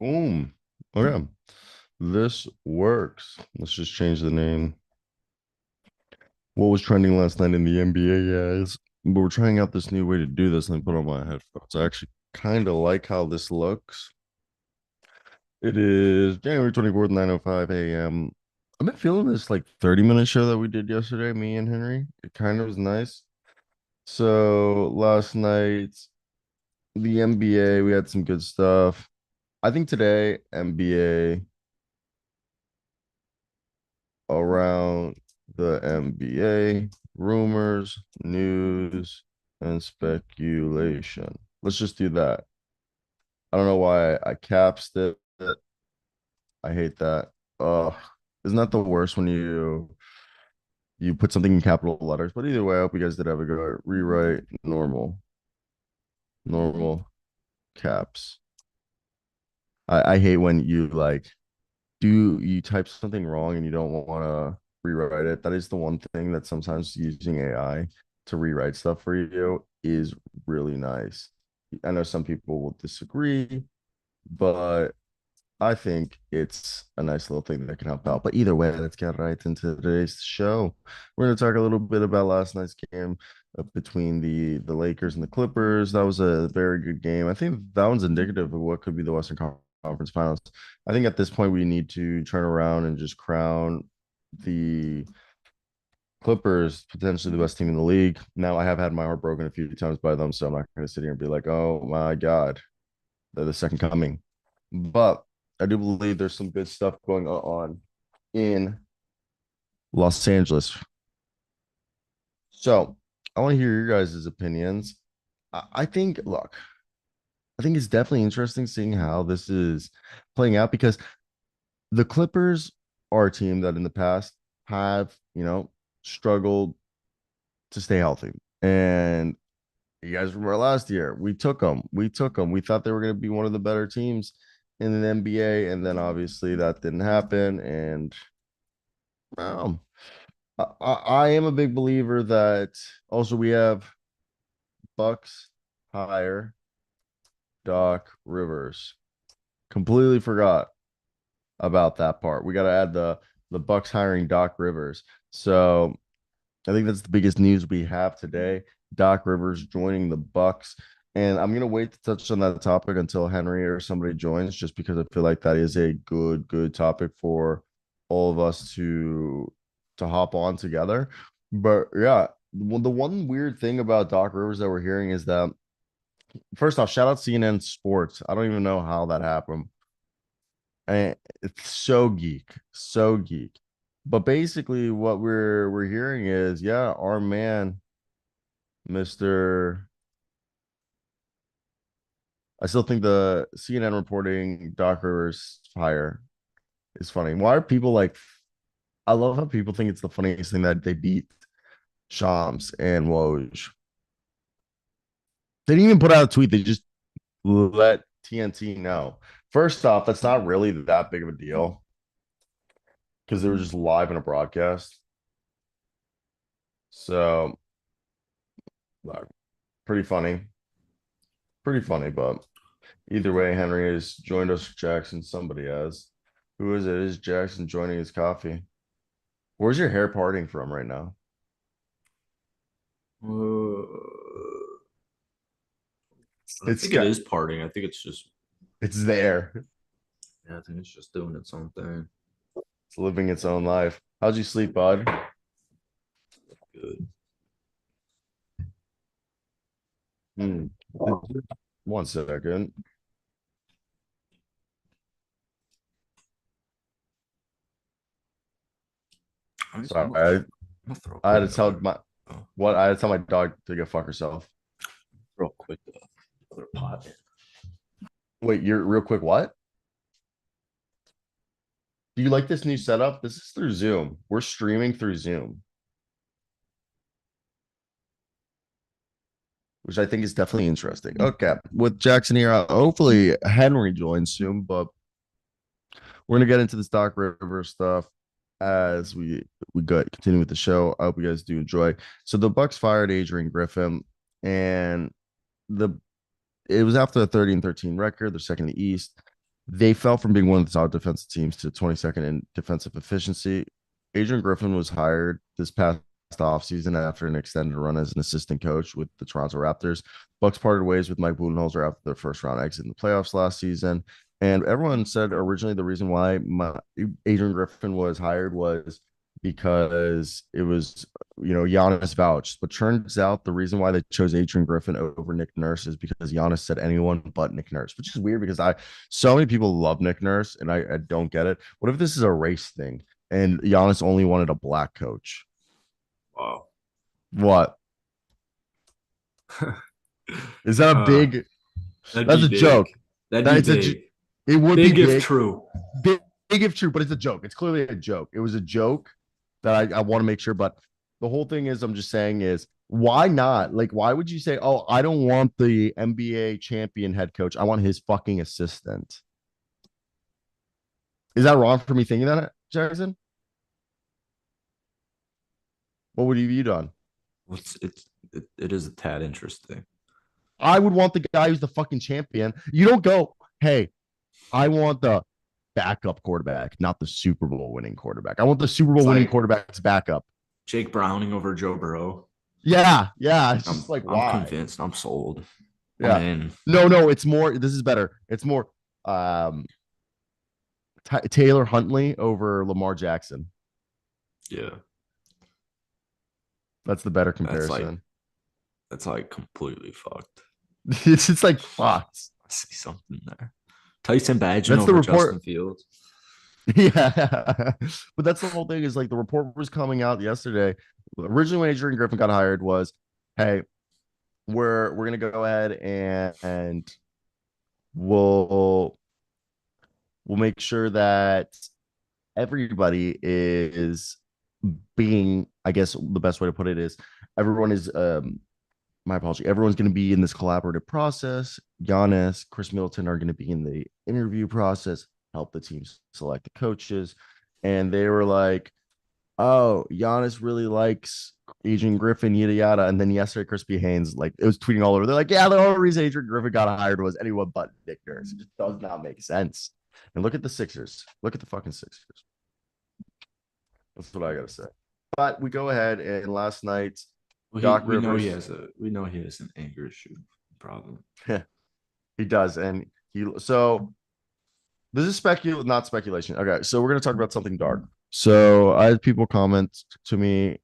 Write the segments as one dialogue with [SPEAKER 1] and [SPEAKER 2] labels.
[SPEAKER 1] Boom. Okay. This works. Let's just change the name. What was trending last night in the NBA, guys? But we're trying out this new way to do this. Let me put on my headphones. I actually kind of like how this looks. It is January 24th, 9:05 a.m. I've been feeling this like 30-minute show that we did yesterday, me and Henry. It kind of was nice. So last night, the NBA, we had some good stuff. I think today, NBA around the NBA, rumors, news, and speculation. Let's just do that. I don't know why I capsed it. I hate that. Isn't that the worst when you put something in capital letters? But either way, I hope you guys did have a good rewrite. Normal caps. I hate when you like do you type something wrong and you don't want to rewrite it. That is the one thing that sometimes using AI to rewrite stuff for you is really nice. I know some people will disagree, but I think it's a nice little thing that can help out. But either way, let's get right into today's show. We're going to talk a little bit about last night's game between the Lakers and the Clippers. That was a very good game. I think that one's indicative of what could be the Western Conference Finals. I think at this point we need to turn around and just crown the Clippers potentially the best team in the league. Now I have had my heart broken a few times by them, so I'm not going to sit here and be like, "Oh my God, they're the second coming." But I do believe there's some good stuff going on in Los Angeles. So I want to hear your guys' opinions. I think, look, I think it's definitely interesting seeing how this is playing out because the Clippers are a team that in the past have, struggled to stay healthy. And you guys remember last year, we took them. We took them. We thought they were going to be one of the better teams in the NBA. And then obviously that didn't happen. And um, I am a big believer that also we have Bucks hire Doc Rivers. Completely forgot about that part. We got to add the Bucks hiring Doc Rivers. So I think that's the biggest news we have today. Doc Rivers joining the Bucks. And I'm gonna wait to touch on that topic until Henry or somebody joins, just because I feel like that is a good topic for all of us to hop on together. But yeah, the one weird thing about Doc Rivers that we're hearing is that first off, shout out CNN Sports. I don't even know how that happened. And it's so geek, so geek. But basically, what we're hearing is, yeah, our man, Mister. I still think the CNN reporting Doc Rivers fire is funny. Why are people like? I love how people think it's the funniest thing that they beat Shams and Woj. They didn't even put out a tweet. They just let TNT know. First off, that's not really that big of a deal because they were just live in a broadcast. So, like, pretty funny. Pretty funny, but either way, Henry has joined us. Jackson, somebody has. Who is it? Is Jackson joining his coffee? Where's your hair parting from right now?
[SPEAKER 2] I don't
[SPEAKER 1] It's
[SPEAKER 2] think it
[SPEAKER 1] got
[SPEAKER 2] is parting. I think it's just,
[SPEAKER 1] it's there.
[SPEAKER 2] yeah, I think it's just doing its own thing.
[SPEAKER 1] It's living its own life. How'd you sleep, bud?
[SPEAKER 2] Good.
[SPEAKER 1] Hmm. One second.
[SPEAKER 2] I'm
[SPEAKER 1] Sorry,
[SPEAKER 2] gonna throw a
[SPEAKER 1] I had
[SPEAKER 2] quick
[SPEAKER 1] to tell
[SPEAKER 2] dog.
[SPEAKER 1] my
[SPEAKER 2] Oh,
[SPEAKER 1] what I had to tell my dog to go fuck herself.
[SPEAKER 2] throw a quick other pot in.
[SPEAKER 1] Wait, you're real quick. What? Do you like this new setup? This is through Zoom. We're streaming through Zoom, which I think is definitely interesting. Okay, with Jackson here, hopefully Henry joins soon, but we're gonna get into this Doc River stuff as we go continue with the show. I hope you guys do enjoy. So the Bucks fired Adrian Griffin, and the it was after a 30-13 record. They're second in the East. They fell from being one of the top defensive teams to 22nd in defensive efficiency. Adrian Griffin was hired this past offseason after an extended run as an assistant coach with the Toronto Raptors. Bucks parted ways with Mike Budenholzer after their first round exit in the playoffs last season. And everyone said originally the reason why Adrian Griffin was hired was because it was, Giannis vouched. But turns out the reason why they chose Adrian Griffin over Nick Nurse is because Giannis said anyone but Nick Nurse, which is weird because so many people love Nick Nurse and I don't get it. What if this is a race thing and Giannis only wanted a black coach?
[SPEAKER 2] Wow.
[SPEAKER 1] What? Is that a
[SPEAKER 2] Uh,
[SPEAKER 1] big?
[SPEAKER 2] that'd
[SPEAKER 1] That's
[SPEAKER 2] be
[SPEAKER 1] a
[SPEAKER 2] big.
[SPEAKER 1] joke.
[SPEAKER 2] That'd be big.
[SPEAKER 1] It would
[SPEAKER 2] Big
[SPEAKER 1] be
[SPEAKER 2] if
[SPEAKER 1] big.
[SPEAKER 2] true.
[SPEAKER 1] Big if true, but it's a joke. It's clearly a joke. It was a joke that I want to make sure. But the whole thing is, I'm just saying is why not? Like, why would you say, oh, I don't want the NBA champion head coach. I want his fucking assistant. Is that wrong for me thinking that, Jackson? What would you done?
[SPEAKER 2] It is a tad interesting.
[SPEAKER 1] I would want the guy who's the fucking champion. You don't go, hey, I want the backup quarterback, not the Super Bowl winning quarterback. I want the Super Bowl winning quarterback's backup.
[SPEAKER 2] Jake Browning over Joe Burrow.
[SPEAKER 1] Yeah. It's just like, why?
[SPEAKER 2] I'm convinced. I'm sold.
[SPEAKER 1] Yeah.
[SPEAKER 2] I'm in.
[SPEAKER 1] No, it's more. This is better. It's more Taylor Huntley over Lamar Jackson.
[SPEAKER 2] Yeah.
[SPEAKER 1] That's the better comparison.
[SPEAKER 2] That's like completely fucked.
[SPEAKER 1] It's just like fucked.
[SPEAKER 2] I see something there. Tyson Badgett
[SPEAKER 1] That's
[SPEAKER 2] over
[SPEAKER 1] the report.
[SPEAKER 2] Justin Fields.
[SPEAKER 1] Yeah. But that's the whole thing is like the report was coming out yesterday. Originally when Adrian Griffin got hired was, hey, we're gonna go ahead and we'll make sure that everybody is being, I guess the best way to put it is everyone is my apology. Everyone's going to be in this collaborative process. Giannis, Chris Middleton are going to be in the interview process, help the teams select the coaches. And they were like, oh, Giannis really likes Adrian Griffin, yada yada. And then yesterday, Crispy Haynes, like it was tweeting all over. They're like, yeah, the only reason Adrian Griffin got hired was anyone but Nick Nurse. It just does not make sense. And look at the Sixers. Look at the fucking Sixers. That's what I gotta say. But we go ahead and last night, Doc
[SPEAKER 2] we know
[SPEAKER 1] Rivers.
[SPEAKER 2] we know he has an anger issue problem.
[SPEAKER 1] He does, and so this is not speculation. Okay, so we're gonna talk about something dark. So I had people comment to me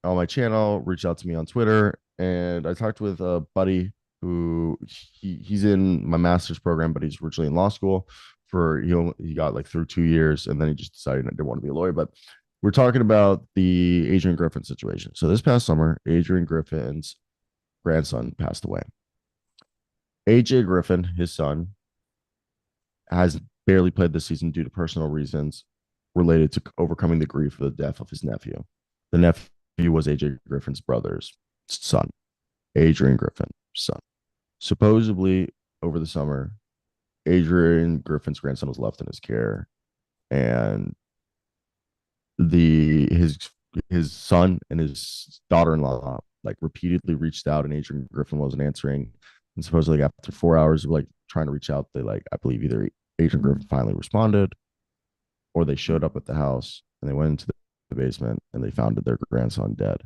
[SPEAKER 1] on my channel, reach out to me on Twitter, and I talked with a buddy who he's in my master's program, but he's originally in law school for he got like through 2 years, and then he just decided he didn't want to be a lawyer. But we're talking about the Adrian Griffin situation. So this past summer, Adrian Griffin's grandson passed away. AJ Griffin, his son, has barely played this season due to personal reasons related to overcoming the grief of the death of his nephew. The nephew was AJ Griffin's brother's son, Adrian Griffin's son. Supposedly, over the summer, Adrian Griffin's grandson was left in his care, and his son and his daughter-in-law like repeatedly reached out, and Adrian Griffin wasn't answering. And supposedly, after 4 hours of like trying to reach out, they I believe either Adrian Griffin finally responded, or they showed up at the house and they went into the basement and they found their grandson dead.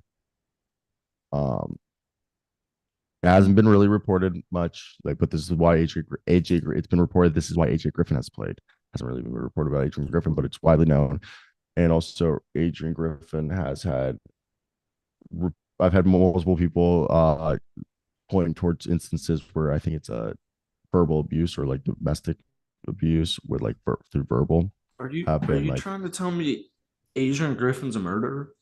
[SPEAKER 1] It hasn't been really reported much, but this is why AJ. It's been reported this is why AJ Griffin has played. Hasn't really been reported about Adrian Griffin, but it's widely known. And also, Adrian Griffin has had. I've had multiple people pointing towards instances where I think it's a verbal abuse or like domestic abuse, with like through verbal.
[SPEAKER 2] Are you
[SPEAKER 1] like,
[SPEAKER 2] trying to tell me Adrian Griffin's a murderer?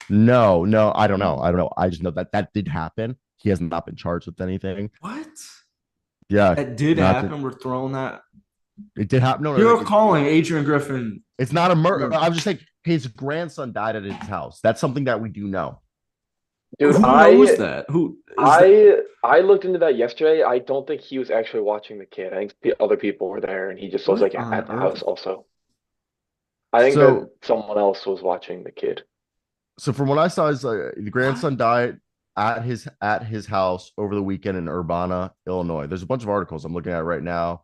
[SPEAKER 1] No, I don't know. I just know that did happen. He has not been charged with anything.
[SPEAKER 2] What?
[SPEAKER 1] Yeah,
[SPEAKER 2] that did happen. We're throwing that.
[SPEAKER 1] It did happen. No,
[SPEAKER 2] You're calling Adrian Griffin.
[SPEAKER 1] It's not a murder. I'm just saying his grandson died at his house. That's something that we do know.
[SPEAKER 3] Dude,
[SPEAKER 2] who knows that?
[SPEAKER 3] I looked into that yesterday. I don't think he was actually watching the kid. I think other people were there, and he just was like at the house also. I think that someone else was watching the kid.
[SPEAKER 1] So from what I saw, is the grandson died at his house over the weekend in Urbana, Illinois. There's a bunch of articles I'm looking at right now.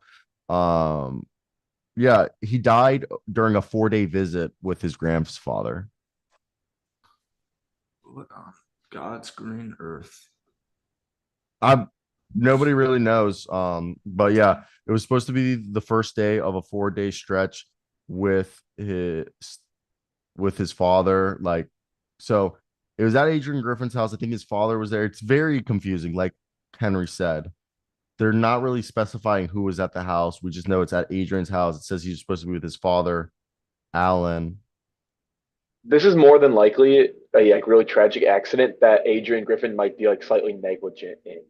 [SPEAKER 1] Yeah, he died during a 4-day visit with his grandfather.
[SPEAKER 2] What on God's green earth?
[SPEAKER 1] I'm Nobody really knows. But yeah, it was supposed to be the first day of a 4-day stretch with his father. Like, so it was at Adrian Griffin's house. I think his father was there. It's very confusing. Like Henry said, they're not really specifying who was at the house. We just know it's at Adrian's house. It says he's supposed to be with his father, Alan.
[SPEAKER 3] This is more than likely a like really tragic accident that Adrian Griffin might be like slightly negligent in.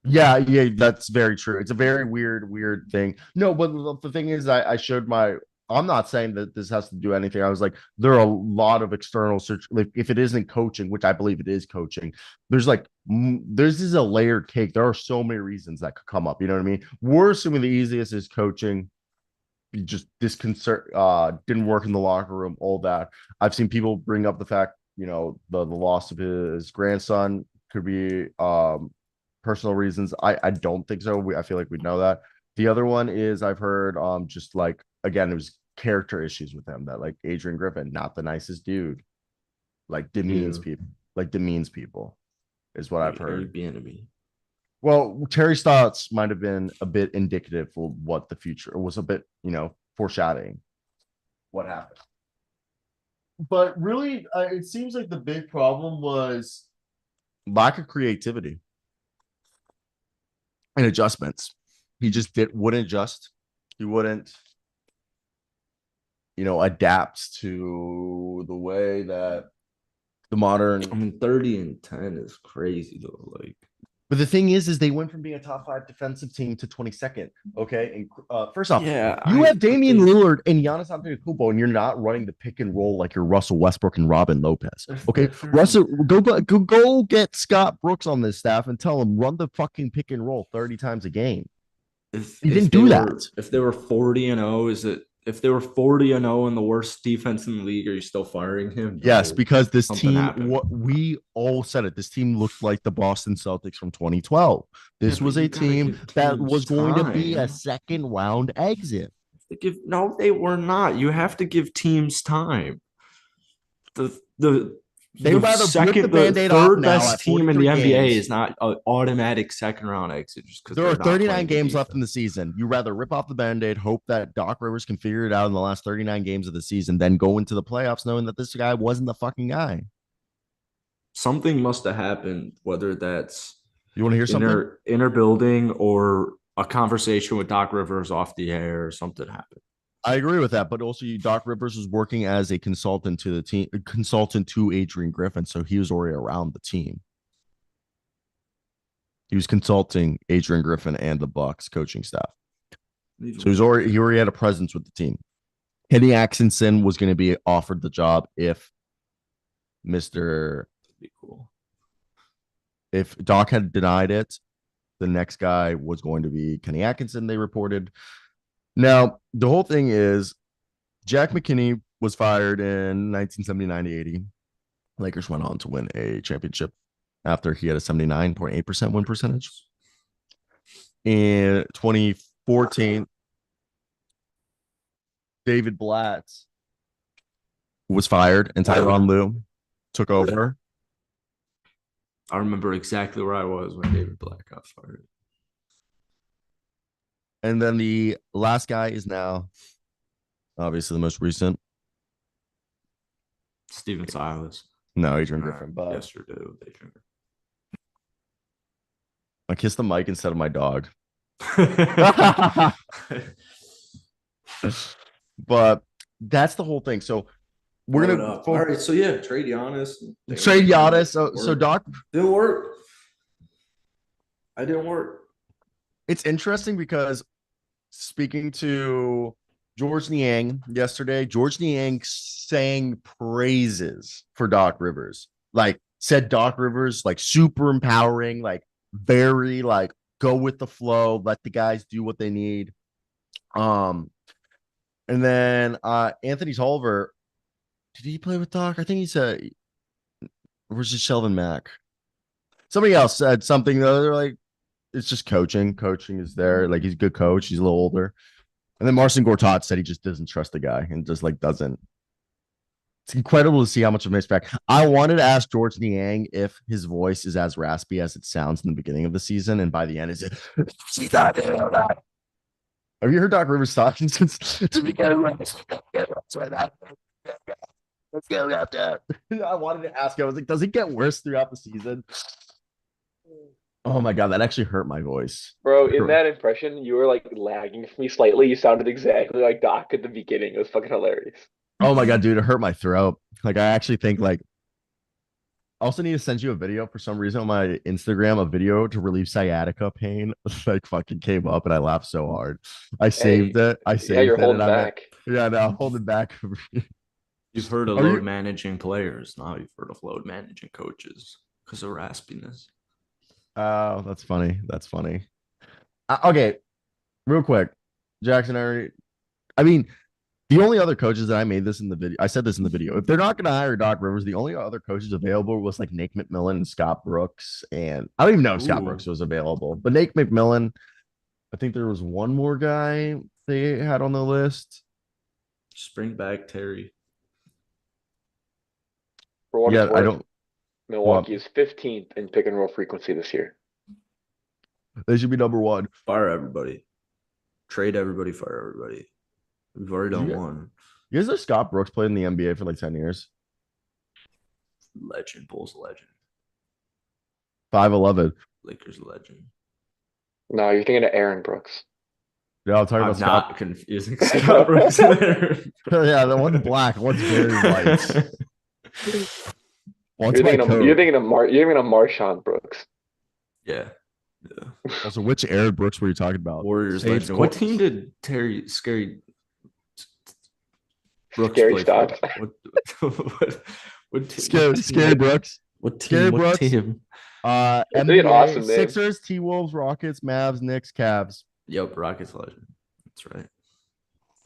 [SPEAKER 1] Yeah, yeah, that's very true. It's a very weird thing. No, but the thing is, I showed my. I'm not saying that this has to do anything. I was like, there are a lot of external search. Like, if it isn't coaching, which I believe it is coaching, there's like, this is a layered cake. There are so many reasons that could come up. You know what I mean? We're assuming the easiest is coaching. Just disconcert, didn't work in the locker room, all that. I've seen people bring up the fact, the loss of his grandson could be personal reasons. I don't think so. I feel like we know that. The other one is I've heard just like, again, it was character issues with him, that like Adrian Griffin, not the nicest dude, like demeans people is what I've heard.
[SPEAKER 2] Airbnb.
[SPEAKER 1] Well, Terry's thoughts might have been a bit indicative for what the future was, a bit, foreshadowing what happened. But really, it seems like the big problem was lack of creativity and adjustments. He just wouldn't adjust. He wouldn't, adapt to the way that the modern.
[SPEAKER 2] I mean, 30-10 is crazy though. Like,
[SPEAKER 1] but the thing is they went from being a top 5 defensive team to 22nd. Okay, and first off, you have Damian Lillard and Giannis Antetokounmpo, and you're not running the pick and roll like you're Russell Westbrook and Robin Lopez. Okay, Russell, go get Scott Brooks on this staff and tell him run the fucking pick and roll 30 times a game. He didn't do that.
[SPEAKER 2] If they were 40-0, if they were 40-0 and the worst defense in the league, are you still firing him?
[SPEAKER 1] Yes, because this
[SPEAKER 2] Something
[SPEAKER 1] team,
[SPEAKER 2] happened.
[SPEAKER 1] we all said it. This team looked like the Boston Celtics from 2012. This was a team that was going to be a second round exit.
[SPEAKER 2] No, they were not. You have to give teams time.
[SPEAKER 1] They rather rip the Band-Aid off
[SPEAKER 2] third
[SPEAKER 1] now
[SPEAKER 2] best
[SPEAKER 1] at
[SPEAKER 2] team in
[SPEAKER 1] 43
[SPEAKER 2] the NBA
[SPEAKER 1] games.
[SPEAKER 2] is not an automatic second round exit just because
[SPEAKER 1] There are 39 games left in the season. You rather rip off the Band-Aid, hope that Doc Rivers can figure it out in the last 39 games of the season, then go into the playoffs knowing that this guy wasn't the fucking guy.
[SPEAKER 2] Something must have happened, whether that's
[SPEAKER 1] You want to hear something?
[SPEAKER 2] Inner building or a conversation with Doc Rivers off the air or something happened.
[SPEAKER 1] I agree with that, but also Doc Rivers was working as a consultant to the team, consultant to Adrian Griffin, so he was already around the team. He was consulting Adrian Griffin and the Bucks coaching staff, so he already had a presence with the team. Kenny Atkinson was going to be offered the job if if Doc had denied it. The next guy was going to be Kenny Atkinson, they reported. Now, the whole thing is Jack McKinney was fired in 1979-80. Lakers went on to win a championship after he had a 79.8% win percentage. In 2014, David Blatt was fired and Tyronn Lue took over.
[SPEAKER 2] I remember exactly where I was when David Blatt got fired.
[SPEAKER 1] And then the last guy is now obviously the most recent.
[SPEAKER 2] Steven Silas.
[SPEAKER 1] No, Adrian Griffin. But
[SPEAKER 2] yesterday with Adrian Griffin.
[SPEAKER 1] I kissed the mic instead of my dog. But that's the whole thing. So we're gonna
[SPEAKER 2] all right. So yeah, trade Giannis.
[SPEAKER 1] Trade Giannis. So Doc
[SPEAKER 2] didn't work. I didn't work.
[SPEAKER 1] It's interesting because speaking to George Niang yesterday, George Niang sang praises for Doc Rivers. Like said Doc Rivers, like super empowering, like very like go with the flow, let the guys do what they need. And then Anthony Tolliver, did he play with Doc? I think he said, or was it Shelvin Mack? Somebody else said something though. They're like, it's just coaching. Coaching is there. Like he's a good coach. He's a little older. And then Marcin Gortat said he just doesn't trust the guy and just like doesn't. It's incredible to see how much of a mixed bag. I wanted to ask George Niang if his voice is as raspy as it sounds in the beginning of the season, and by the end, is it? Have you heard Doc Rivers talking since the beginning? I wanted to ask. I was like, does it get worse throughout the season? Oh my god, that actually hurt my voice.
[SPEAKER 3] Bro, in that impression, you were like lagging for me slightly. You sounded exactly like Doc at the beginning. It was fucking hilarious.
[SPEAKER 1] Oh my god, dude, it hurt my throat. Like I actually think like I also need to send you a video for some reason on my Instagram, a video to relieve sciatica pain. Like fucking came up and I laughed so hard. I saved it. I saved
[SPEAKER 3] yeah, you're
[SPEAKER 1] it.
[SPEAKER 3] holding back.
[SPEAKER 1] Yeah, no, I'm holding back.
[SPEAKER 2] You've heard of load managing players. Now you've heard of load managing coaches because of raspiness.
[SPEAKER 1] Oh, that's funny. That's funny. Okay, real quick. Jackson, I mean, the only other coaches that I made this in the video, I said this in the video. If they're not going to hire Doc Rivers, the only other coaches available was like Nate McMillan and Scott Brooks. And I don't even know if Scott Brooks was available, but Nate McMillan, I think there was one more guy they had on the list.
[SPEAKER 2] Spring back Terry.
[SPEAKER 1] Yeah, I don't.
[SPEAKER 3] Milwaukee is 15th in pick and roll frequency this year.
[SPEAKER 1] They should be number one.
[SPEAKER 2] Fire everybody. Trade everybody. Fire everybody. We've already done one.
[SPEAKER 1] You guys know Scott Brooks played in the NBA for like 10 years?
[SPEAKER 2] Legend. Bulls legend.
[SPEAKER 1] 5'11".
[SPEAKER 2] Lakers legend.
[SPEAKER 3] No, you're thinking of Aaron Brooks.
[SPEAKER 1] Yeah, I'm talking about Scott.
[SPEAKER 2] Not confusing Scott Brooks and Aaron.
[SPEAKER 1] Yeah, the one's black, one's very white.
[SPEAKER 3] You're thinking of Marshawn Brooks.
[SPEAKER 2] Yeah.
[SPEAKER 1] Also, which Aaron Brooks were you talking about?
[SPEAKER 2] Warriors legend. What team did Terry Scary Brooks
[SPEAKER 3] Scary
[SPEAKER 2] play
[SPEAKER 3] stop.
[SPEAKER 2] What
[SPEAKER 1] Scary Brooks.
[SPEAKER 2] What team?
[SPEAKER 1] Scary
[SPEAKER 2] What
[SPEAKER 1] Brooks.
[SPEAKER 2] team?
[SPEAKER 1] NBA,
[SPEAKER 3] awesome name.
[SPEAKER 1] Sixers, T-Wolves, Rockets, Mavs, Knicks, Cavs.
[SPEAKER 2] Yep, Rockets legend. That's right.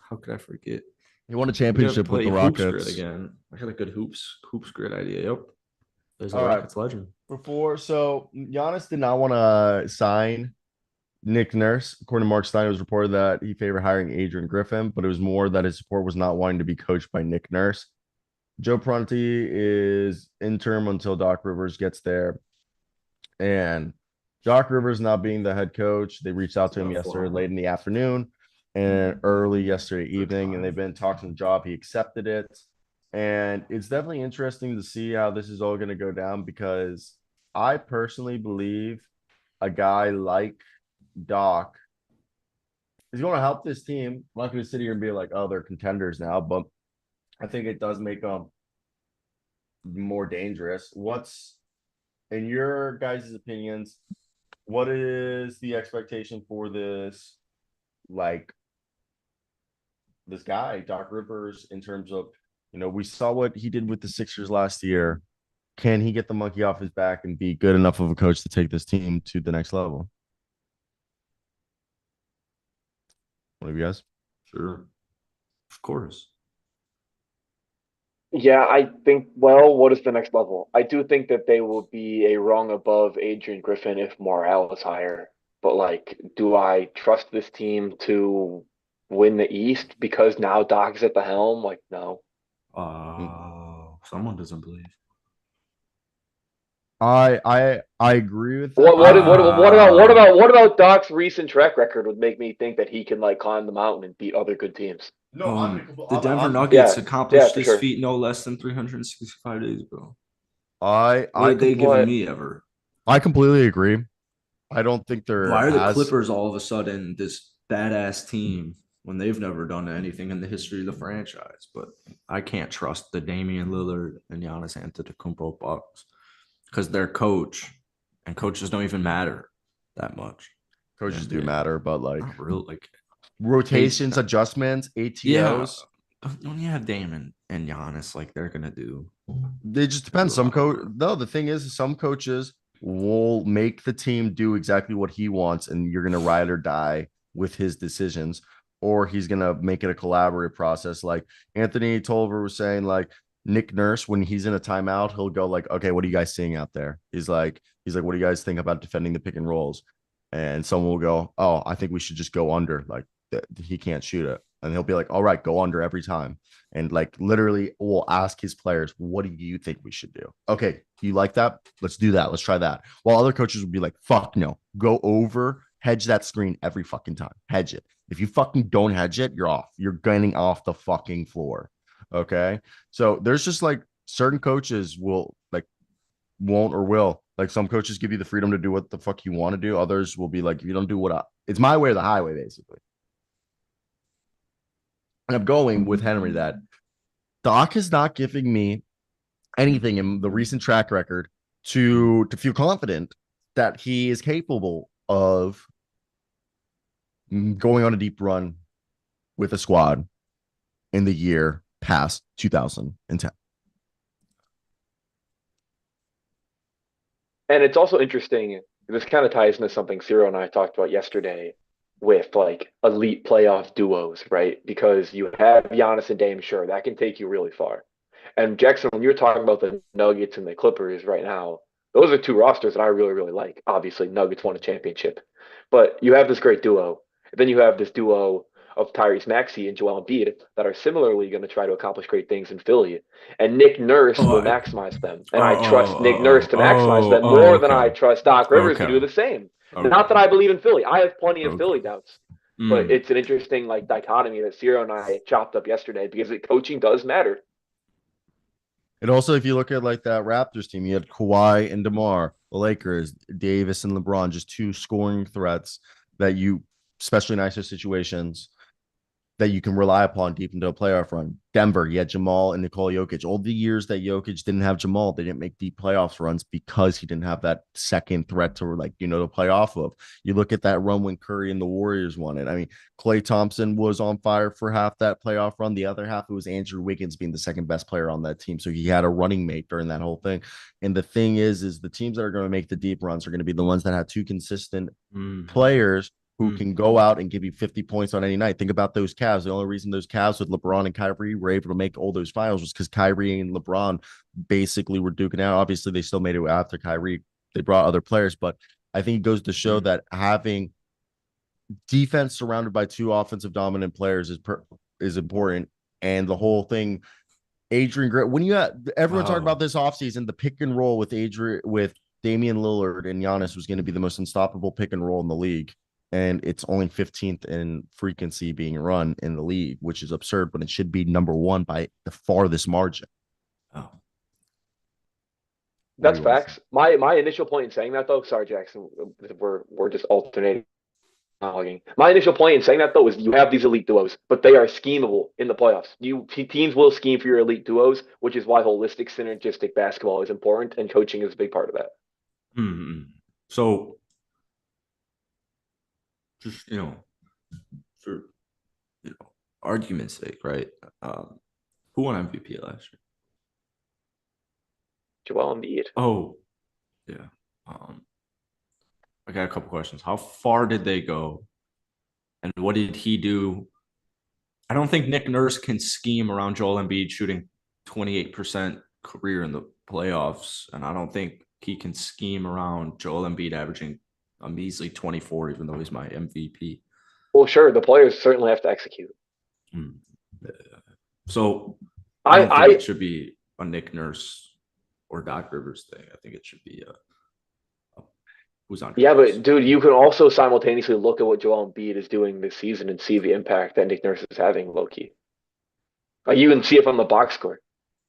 [SPEAKER 2] How could I forget?
[SPEAKER 1] He won a championship with the Rockets
[SPEAKER 2] again. I got a good hoops grid idea. Yep. There's a
[SPEAKER 1] All right.
[SPEAKER 2] Rockets legend.
[SPEAKER 1] So Giannis did not want to sign Nick Nurse. According to Mark Stein, it was reported that he favored hiring Adrian Griffin, but it was more that his support was not wanting to be coached by Nick Nurse. Joe Prunty is interim until Doc Rivers gets there. And Doc Rivers not being the head coach, they reached out to him yesterday late in the afternoon and early yesterday evening, and they've been talking the job. He accepted it. And it's definitely interesting to see how this is all going to go down because I personally believe a guy like Doc is going to help this team. I'm not going to sit here and be like, oh, they're contenders now, but I think it does make them more dangerous. What's, in your guys' opinions, what is the expectation for this, like, this guy, Doc Rivers, in terms of, we saw what he did with the Sixers last year. Can he get the monkey off his back and be good enough of a coach to take this team to the next level? One of you guys?
[SPEAKER 2] Sure. Of course.
[SPEAKER 3] Yeah, I think, what is the next level? I do think that they will be a rung above Adrian Griffin if Morale is higher. But, do I trust this team to win the East because now Doc's at the helm? No.
[SPEAKER 2] Someone doesn't believe.
[SPEAKER 1] I agree with that.
[SPEAKER 3] What about Doc's recent track record would make me think that he can climb the mountain and beat other good teams?
[SPEAKER 2] No, the Denver Nuggets accomplished this feat no less than 365 days, bro. What did they given me ever?
[SPEAKER 1] I completely agree. I don't think they're.
[SPEAKER 2] Why are the Clippers all of a sudden this badass team when they've never done anything in the history of the franchise? But I can't trust the Damian Lillard and Giannis Antetokounmpo Bucks because their coach and coaches don't even matter that much.
[SPEAKER 1] Coaches do matter, but
[SPEAKER 2] not real,
[SPEAKER 1] rotations, adjustments, ATOs.
[SPEAKER 2] Yeah. When you have Damon and Giannis, they're gonna do.
[SPEAKER 1] They just depend. Some the thing is, some coaches will make the team do exactly what he wants, and you're gonna ride or die with his decisions, or he's gonna make it a collaborative process. Like Anthony Tolliver was saying, Nick Nurse, when he's in a timeout, he'll go okay, what are you guys seeing out there? He's like, what do you guys think about defending the pick and rolls? And someone will go, oh, I think we should just go under. that he can't shoot it. And he'll be like, all right, go under every time. And like literally will ask his players, what do you think we should do? Okay, you like that? Let's do that. Let's try that. While other coaches would be like, fuck no, go over, hedge that screen every fucking time. Hedge it. If you fucking don't hedge it, you're off. You're getting off the fucking floor. Okay. So there's just like certain coaches will like won't or will. Like some coaches give you the freedom to do what the fuck you want to do. Others will be like, if you don't do it's my way or the highway, basically. And I'm going with Henry that Doc is not giving me anything in the recent track record to feel confident that he is capable of going on a deep run with a squad in the year past 2010.
[SPEAKER 3] And it's also interesting. This kind of ties into something Ciro and I talked about yesterday with like elite playoff duos, right? Because you have Giannis and Dame, sure, that can take you really far. And Jackson, when you're talking about the Nuggets and the Clippers right now, those are two rosters that I really, really like. Obviously, Nuggets won a championship, but you have this great duo. Then you have this duo of Tyrese Maxey and Joel Embiid that are similarly going to try to accomplish great things in Philly. And Nick Nurse will maximize them. And I trust Nick Nurse to maximize them more than I trust Doc Rivers to do the same. Not that I believe in Philly. I have plenty of Philly doubts. But it's an interesting like dichotomy that Ciro and I chopped up yesterday because coaching does matter.
[SPEAKER 1] And also, if you look at like that Raptors team, you had Kawhi and DeMar, the Lakers, Davis and LeBron, just two scoring threats that you, especially in ISO situations, that you can rely upon deep into a playoff run. Denver, you had Jamal and Nikola Jokic. All the years that Jokic didn't have Jamal, they didn't make deep playoffs runs because he didn't have that second threat to like, to play off of. You look at that run when Curry and the Warriors won it. I mean, Klay Thompson was on fire for half that playoff run. The other half, it was Andrew Wiggins being the second best player on that team. So he had a running mate during that whole thing. And the thing is the teams that are going to make the deep runs are going to be the ones that have two consistent players who can go out and give you 50 points on any night. Think about those Cavs. The only reason those Cavs with LeBron and Kyrie were able to make all those finals was because Kyrie and LeBron basically were duking out. Obviously, they still made it after Kyrie. They brought other players, but I think it goes to show that having defense surrounded by two offensive dominant players is important. And the whole thing, Adrian Gray, when you got everyone talking about this offseason, the pick and roll with Damian Lillard and Giannis was going to be the most unstoppable pick and roll in the league. And it's only 15th in frequency being run in the league, which is absurd, but it should be number one by the farthest margin.
[SPEAKER 2] Oh,
[SPEAKER 3] that's facts. My initial point in saying that, though, sorry, Jackson, we're just alternating. My initial point in saying that, though, is you have these elite duos, but they are schemable in the playoffs. Teams will scheme for your elite duos, which is why holistic, synergistic basketball is important, and coaching is a big part of that.
[SPEAKER 2] Mm-hmm. So, just for argument's sake, right? Who won MVP last year?
[SPEAKER 3] Joel Embiid.
[SPEAKER 2] Oh, yeah. I got a couple questions. How far did they go, and what did he do? I don't think Nick Nurse can scheme around Joel Embiid shooting 28% career in the playoffs, and I don't think he can scheme around Joel Embiid averaging a measly 24, even though he's my MVP.
[SPEAKER 3] Well, sure, the players certainly have to execute.
[SPEAKER 2] So I don't think it should be a Nick Nurse or Doc Rivers thing. I think it should be who's on.
[SPEAKER 3] Yeah, but dude, you can also simultaneously look at what Joel Embiid is doing this season and see the impact that Nick Nurse is having, low key. Like you can see it from the box score.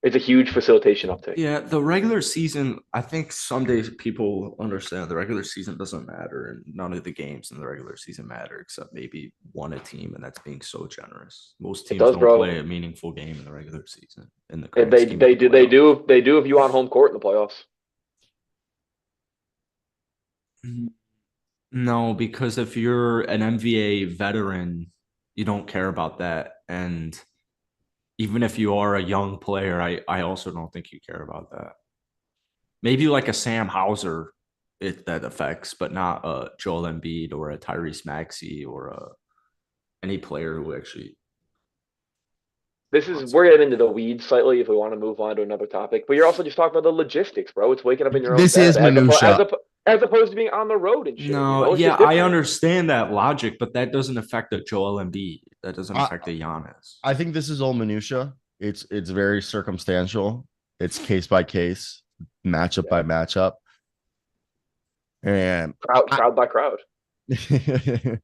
[SPEAKER 3] It's a huge facilitation uptick.
[SPEAKER 2] Yeah, the regular season, I think some days people understand the regular season doesn't matter, and none of the games in the regular season matter except maybe one a team, and that's being so generous. Most teams don't play a meaningful game in the regular season. In the
[SPEAKER 3] they do if you on home court in the playoffs.
[SPEAKER 2] No, because if you're an NBA veteran, you don't care about that, and even if you are a young player, I also don't think you care about that. Maybe like a Sam Hauser, that affects, but not a Joel Embiid or a Tyrese Maxey or any player who actually.
[SPEAKER 3] We're getting into the weeds slightly if we want to move on to another topic, but you're also just talking about the logistics, bro. It's waking up in your own bed.
[SPEAKER 1] This is minutia.
[SPEAKER 3] as opposed to being on the road and shit.
[SPEAKER 2] No,
[SPEAKER 3] It's
[SPEAKER 2] yeah,
[SPEAKER 3] just
[SPEAKER 2] I
[SPEAKER 3] different.
[SPEAKER 2] understand that logic, but that doesn't affect the Joel Embiid. That doesn't
[SPEAKER 1] I,
[SPEAKER 2] affect the Giannis.
[SPEAKER 1] I think this is all minutia. It's very circumstantial. It's case by case, matchup by matchup, and
[SPEAKER 3] Crowd by crowd.
[SPEAKER 1] because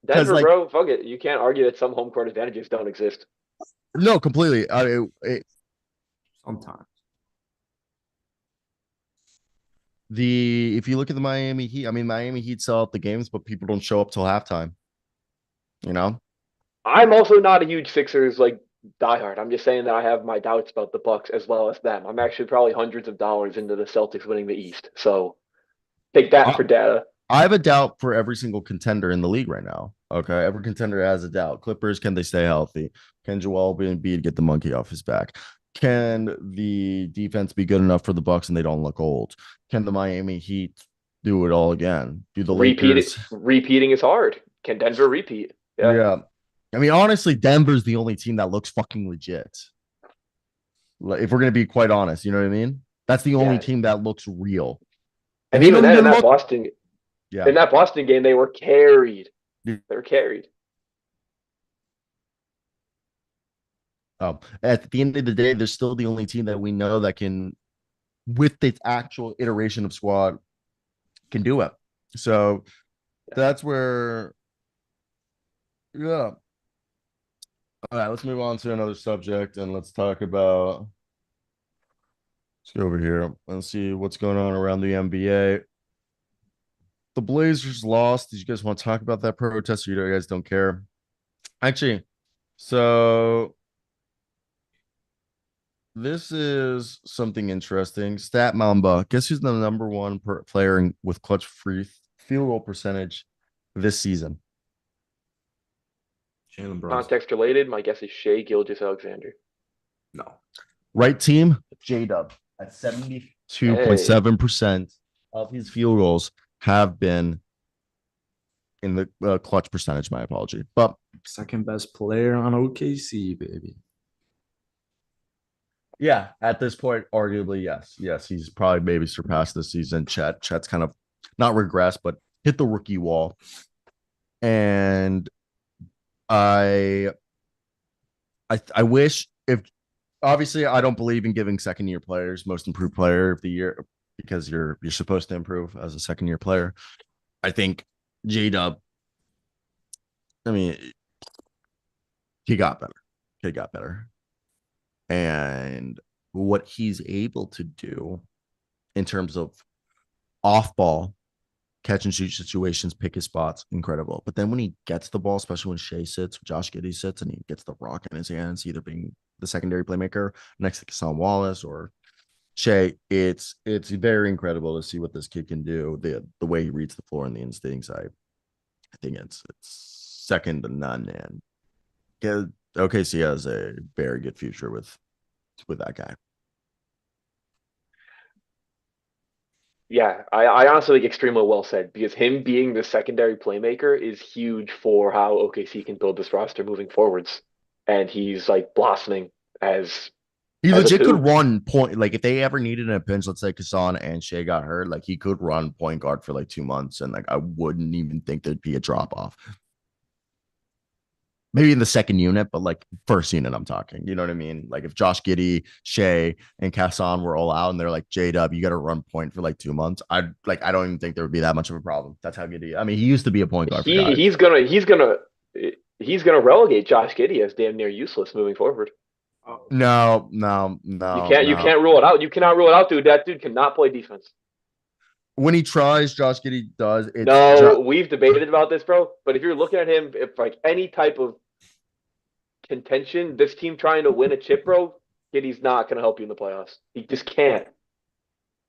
[SPEAKER 3] Denver,
[SPEAKER 1] like
[SPEAKER 3] bro, fuck it. You can't argue that some home court advantages don't exist.
[SPEAKER 1] no, completely.
[SPEAKER 2] Sometimes.
[SPEAKER 1] If you look at the Miami Heat, I mean Miami Heat sell out the games, but people don't show up till halftime. You know,
[SPEAKER 3] I'm also not a huge Sixers like diehard. I'm just saying that I have my doubts about the Bucks as well as them. I'm actually probably hundreds of dollars into the Celtics winning the East. So take that
[SPEAKER 1] I,
[SPEAKER 3] for data.
[SPEAKER 1] I have a doubt for every single contender in the league right now. Okay, every contender has a doubt. Clippers, can they stay healthy? Can Joel Embiid get the monkey off his back? Can the defense be good enough for the Bucks and they don't look old? Can the Miami Heat do it all again? Do the Lakers?
[SPEAKER 3] Repeating is hard. Can Denver repeat?
[SPEAKER 1] Yeah. I mean, honestly, Denver's the only team that looks fucking legit. Like, if we're gonna be quite honest, you know what I mean? That's the only team that looks real.
[SPEAKER 3] And even then, in that Boston game, they were carried. They were carried.
[SPEAKER 1] At the end of the day, they're still the only team that we know that can, with its actual iteration of squad, can do it. So that's where, yeah. All right, let's move on to another subject and let's talk about. Let's go over here and see what's going on around the NBA. The Blazers lost. Did you guys want to talk about that protest, or you guys don't care? Actually, so this is something interesting. Stat Mamba. Guess who's the number one player with clutch free field goal percentage this season?
[SPEAKER 2] Jalen Brunson.
[SPEAKER 3] Context related, my guess is Shea Gilgeous-Alexander.
[SPEAKER 2] No.
[SPEAKER 1] Right team, J-Dub at 72.7% of his field goals have been in the clutch percentage. My apology. But
[SPEAKER 2] second best player on OKC, baby.
[SPEAKER 1] Yeah, at this point, arguably, yes. Yes, he's probably maybe surpassed this season. Chet's kind of not regressed, but hit the rookie wall. And I wish, if obviously I don't believe in giving second year players most improved player of the year because you're supposed to improve as a second year player. I think J-Dub, I mean, he got better. He got better. And what he's able to do in terms of off ball catch and shoot situations, pick his spots, incredible. But then when he gets the ball, especially when Shea sits, Josh Giddey sits, and he gets the rock in his hands, either being the secondary playmaker next to Kassan Wallace or Shea, it's very incredible to see what this kid can do. The way he reads the floor and the instincts, I think it's second to none. And OKC has a very good future with that guy.
[SPEAKER 3] Yeah, I honestly think extremely well said, because him being the secondary playmaker is huge for how OKC can build this roster moving forwards. And he's like blossoming as
[SPEAKER 1] he legit could run point. Like if they ever needed a pinch, let's say Kassan and Shea got hurt, like he could run point guard for like 2 months, and like I wouldn't even think there'd be a drop off. Maybe in the second unit, but like first unit, I'm talking. You know what I mean? Like if Josh Giddey, Shea, and Kassan were all out, and they're like, J-Dub, you got to run point for like 2 months. I don't even think there would be that much of a problem. That's how Giddey. I mean, he used to be a point guard.
[SPEAKER 3] He's gonna relegate Josh Giddey as damn near useless moving forward.
[SPEAKER 1] No. You
[SPEAKER 3] can't rule it out. You cannot rule it out, dude. That dude cannot play defense.
[SPEAKER 1] When he tries, Josh Giddey does.
[SPEAKER 3] We've debated about this, bro. But if you're looking at him, if like any type of contention, this team trying to win a chip, bro, Giddey's not going to help you in the playoffs. He just can't.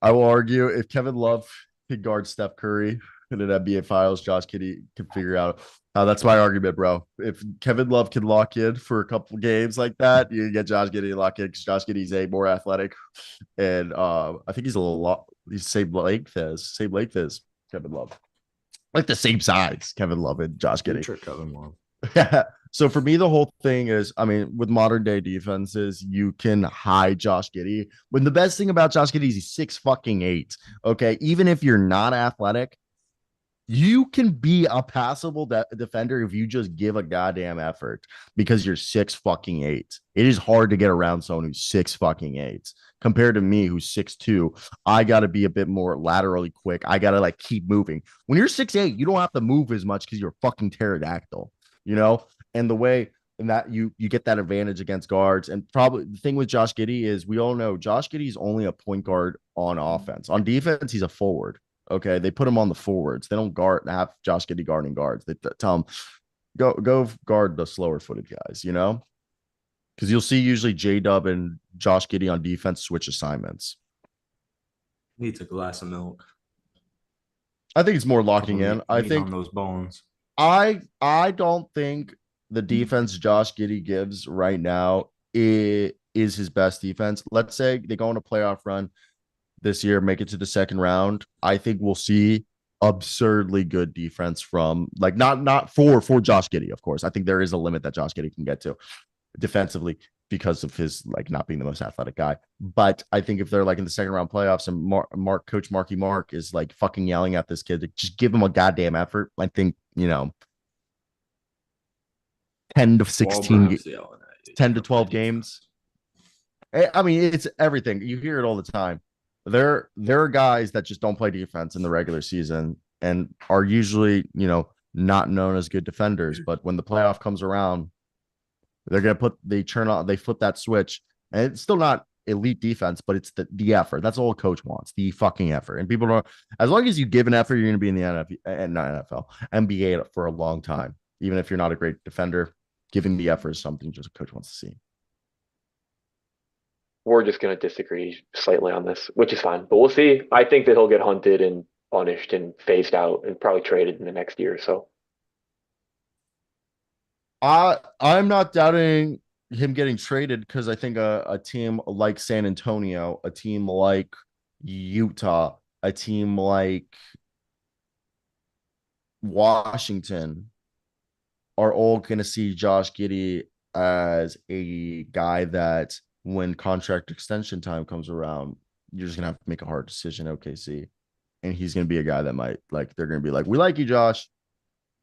[SPEAKER 1] I will argue if Kevin Love could guard Steph Curry in an NBA Finals, Josh Giddey could figure out. That's my argument, bro. If Kevin Love can lock in for a couple games like that, you get Josh Giddey lock in because Josh Giddey's more athletic, and I think he's he's same length as Kevin Love, like the same size. Kevin Love and Josh Giddey.
[SPEAKER 2] Kevin Love.
[SPEAKER 1] Yeah, So for me, the whole thing is, I mean, with modern day defenses, you can hide Josh Giddey. When the best thing about Josh Giddey is he's 6'8". Okay. Even if you're not athletic, you can be a passable defender if you just give a goddamn effort because you're 6'8". It is hard to get around someone who's 6'8". Compared to me, who's 6'2". I got to be a bit more laterally quick. I got to like keep moving. When you're 6'8", you don't have to move as much because you're fucking pterodactyl, you know? And the way and that you get that advantage against guards. And probably the thing with Josh Giddey is we all know Josh Giddey is only a point guard on offense. On defense, he's a forward. Okay, they put him on the forwards. They don't have Josh Giddey guarding guards. They tell him go guard the slower footed guys. You know, because you'll see usually J Dub and Josh Giddey on defense switch assignments.
[SPEAKER 2] Needs a glass of milk.
[SPEAKER 1] I think it's more locking in. I think
[SPEAKER 2] on those bones.
[SPEAKER 1] I don't think the defense Josh Giddey gives right now is his best defense. Let's say they go on a playoff run this year, make it to the second round. I think we'll see absurdly good defense from like not for Josh Giddey, of course. I think there is a limit that Josh Giddey can get to defensively because of his like not being the most athletic guy. But I think if they're like in the second round playoffs and Coach Marky Mark is like fucking yelling at this kid to just give him a goddamn effort, I think, 10 to 16, 10 to 12 games. I mean, it's everything. You hear it all the time. There are guys that just don't play defense in the regular season and are usually, not known as good defenders. But when the playoff comes around, they're gonna they flip that switch, and it's still not elite defense, but it's the effort. That's all a coach wants, the fucking effort. And people don't. As long as you give an effort, you're gonna be in the NFL, not NFL, NBA for a long time. Even if you're not a great defender, giving the effort is something just a coach wants to see.
[SPEAKER 3] We're just going to disagree slightly on this, which is fine, but we'll see. I think that he'll get hunted and punished and phased out and probably traded in the next year or so.
[SPEAKER 1] I'm not doubting him getting traded because I think a team like San Antonio, a team like Utah, a team like Washington are all going to see Josh Giddey as a guy that when contract extension time comes around, you're just going to have to make a hard decision, OKC. And he's going to be a guy that might, like, they're going to be like, we like you, Josh,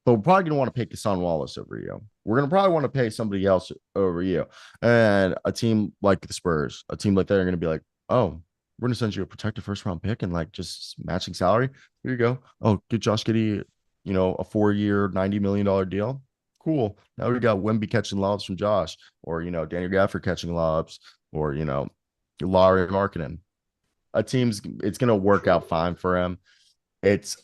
[SPEAKER 1] but we're probably going to want to pay Kassan Wallace over you. We're going to probably want to pay somebody else over you. And a team like the Spurs, a team like that are going to be like, oh, we're going to send you a protected first round pick and like just matching salary. Here you go. Oh, get Josh Giddey, a 4-year, $90 million deal. Cool. Now we got Wemby catching lobs from Josh, or Daniel Gafford catching lobs, or Larry Markkinen. It's gonna work out fine for him.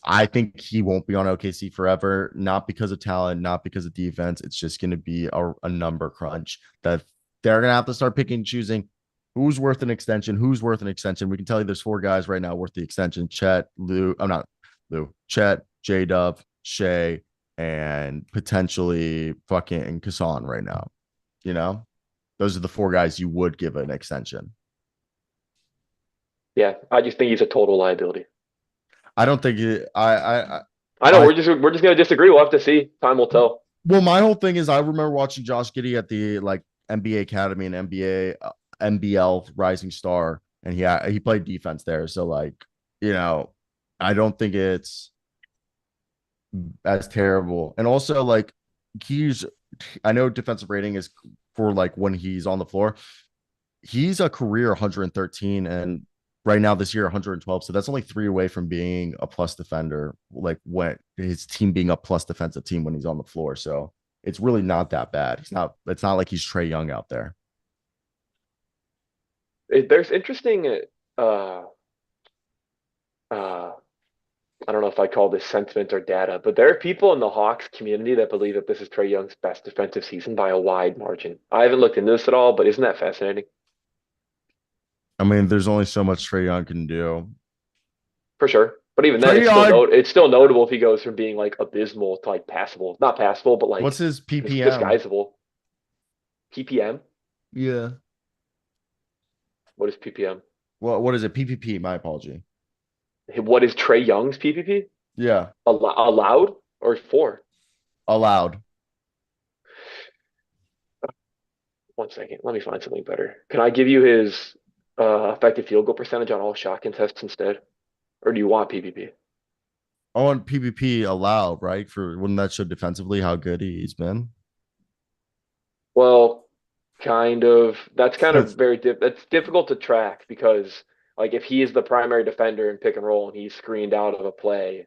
[SPEAKER 1] I think he won't be on OKC forever, not because of talent, not because of defense. It's just gonna be a number crunch that they're gonna have to start picking and choosing who's worth an extension, who's worth an extension. We can tell you there's 4 guys right now worth the extension. Chet, J Dub, Shea, and potentially fucking Kassan right now. Those are the 4 guys you would give an extension.
[SPEAKER 3] Yeah, I just think he's a total liability.
[SPEAKER 1] I don't think
[SPEAKER 3] I know we're just gonna disagree. We'll have to see. Time will tell.
[SPEAKER 1] Well, my whole thing is I remember watching Josh Giddey at the like NBA Academy and NBL Rising Star, and he played defense there. So like, I don't think it's as terrible. And also like I know defensive rating is for like when he's on the floor. He's a career 113 and right now this year 112. So that's only 3 away from being a plus defender, like when his team being a plus defensive team when he's on the floor. So it's really not that bad. It's not like he's Trae Young out there.
[SPEAKER 3] There's interesting I don't know if I call this sentiment or data, but there are people in the Hawks community that believe that this is Trae Young's best defensive season by a wide margin. I haven't looked into this at all, but isn't that fascinating?
[SPEAKER 1] I mean, there's only so much Trae Young can do.
[SPEAKER 3] For sure. But even then, it's still notable if he goes from being like abysmal to like passable. Not passable, but like
[SPEAKER 1] what's his PPM?
[SPEAKER 3] Disguisable. PPM?
[SPEAKER 1] Yeah.
[SPEAKER 3] What is PPM?
[SPEAKER 1] Well, what is it? PPP, my apology.
[SPEAKER 3] What is Trae Young's PPP?
[SPEAKER 1] Yeah.
[SPEAKER 3] Allowed or for?
[SPEAKER 1] Allowed.
[SPEAKER 3] 1 second. Let me find something better. Can I give you his effective field goal percentage on all shot contests instead? Or do you want PPP?
[SPEAKER 1] I want PvP allowed, right? For wouldn't that show defensively how good he's been?
[SPEAKER 3] Well, kind of. That's kind
[SPEAKER 1] That's
[SPEAKER 3] of that's difficult to track because like if he is the primary defender in pick and roll and he's screened out of a play,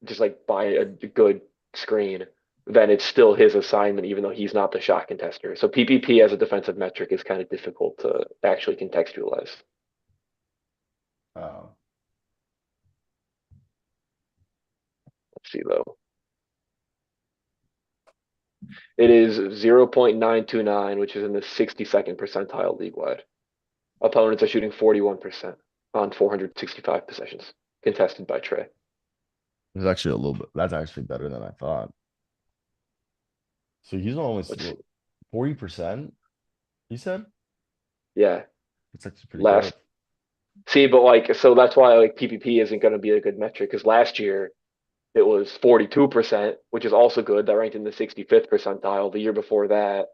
[SPEAKER 3] just like by a good screen, then it's still his assignment, even though he's not the shot contester. So PPP as a defensive metric is kind of difficult to actually contextualize.
[SPEAKER 1] oh.
[SPEAKER 3] Let's see though. It is 0.929, which is in the 62nd percentile league wide. Opponents are shooting 41% on 465 possessions, contested by Trey.
[SPEAKER 1] It's actually a little bit. That's actually better than I thought. So he's almost 40%. You said?
[SPEAKER 3] Yeah.
[SPEAKER 1] It's actually pretty
[SPEAKER 3] Last.
[SPEAKER 1] good.
[SPEAKER 3] See, but like, so that's why like PPP isn't going to be a good metric because last year it was 42%, which is also good. That ranked in the 65th percentile. The year before that,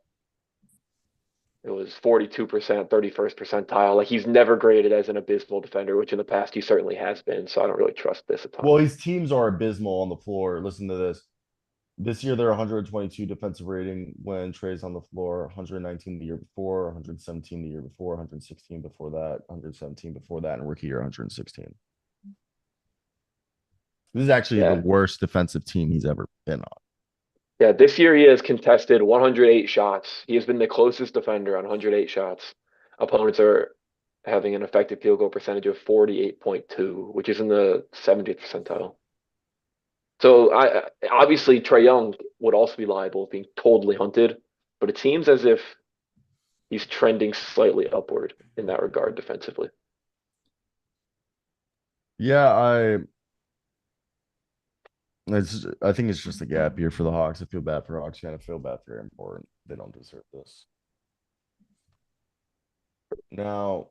[SPEAKER 3] it was 42%, 31st percentile. Like he's never graded as an abysmal defender, which in the past he certainly has been. So I don't really trust this a ton.
[SPEAKER 1] Well, his teams are abysmal on the floor. Listen to this. This year, they're 122 defensive rating when Trey's on the floor, 119 the year before, 117 the year before, 116 before that, 117 before that, and rookie year 116. This is actually the
[SPEAKER 3] Yeah.
[SPEAKER 1] worst defensive team he's ever been on.
[SPEAKER 3] Yeah, this year he has contested 108 shots. He has been the closest defender on 108 shots. Opponents are having an effective field goal percentage of 48.2, which is in the 70th percentile. So I obviously Trae Young would also be liable of being totally hunted, but it seems as if he's trending slightly upward in that regard defensively.
[SPEAKER 1] Yeah, I think it's just a gap year for the Hawks. I feel bad for Hawks. Kind of feel bad for Important. They don't deserve this. Now,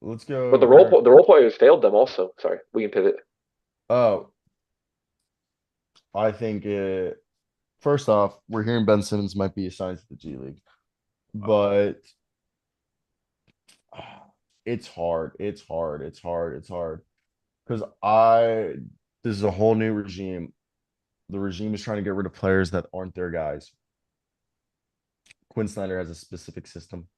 [SPEAKER 1] let's go.
[SPEAKER 3] But the role players failed them also. Sorry, we can pivot.
[SPEAKER 1] Oh, I think first off, we're hearing Ben Simmons might be assigned to the G League, but it's hard. It's hard. It's hard. It's hard because this is a whole new regime. The regime is trying to get rid of players that aren't their guys. Quinn Snyder has a specific system.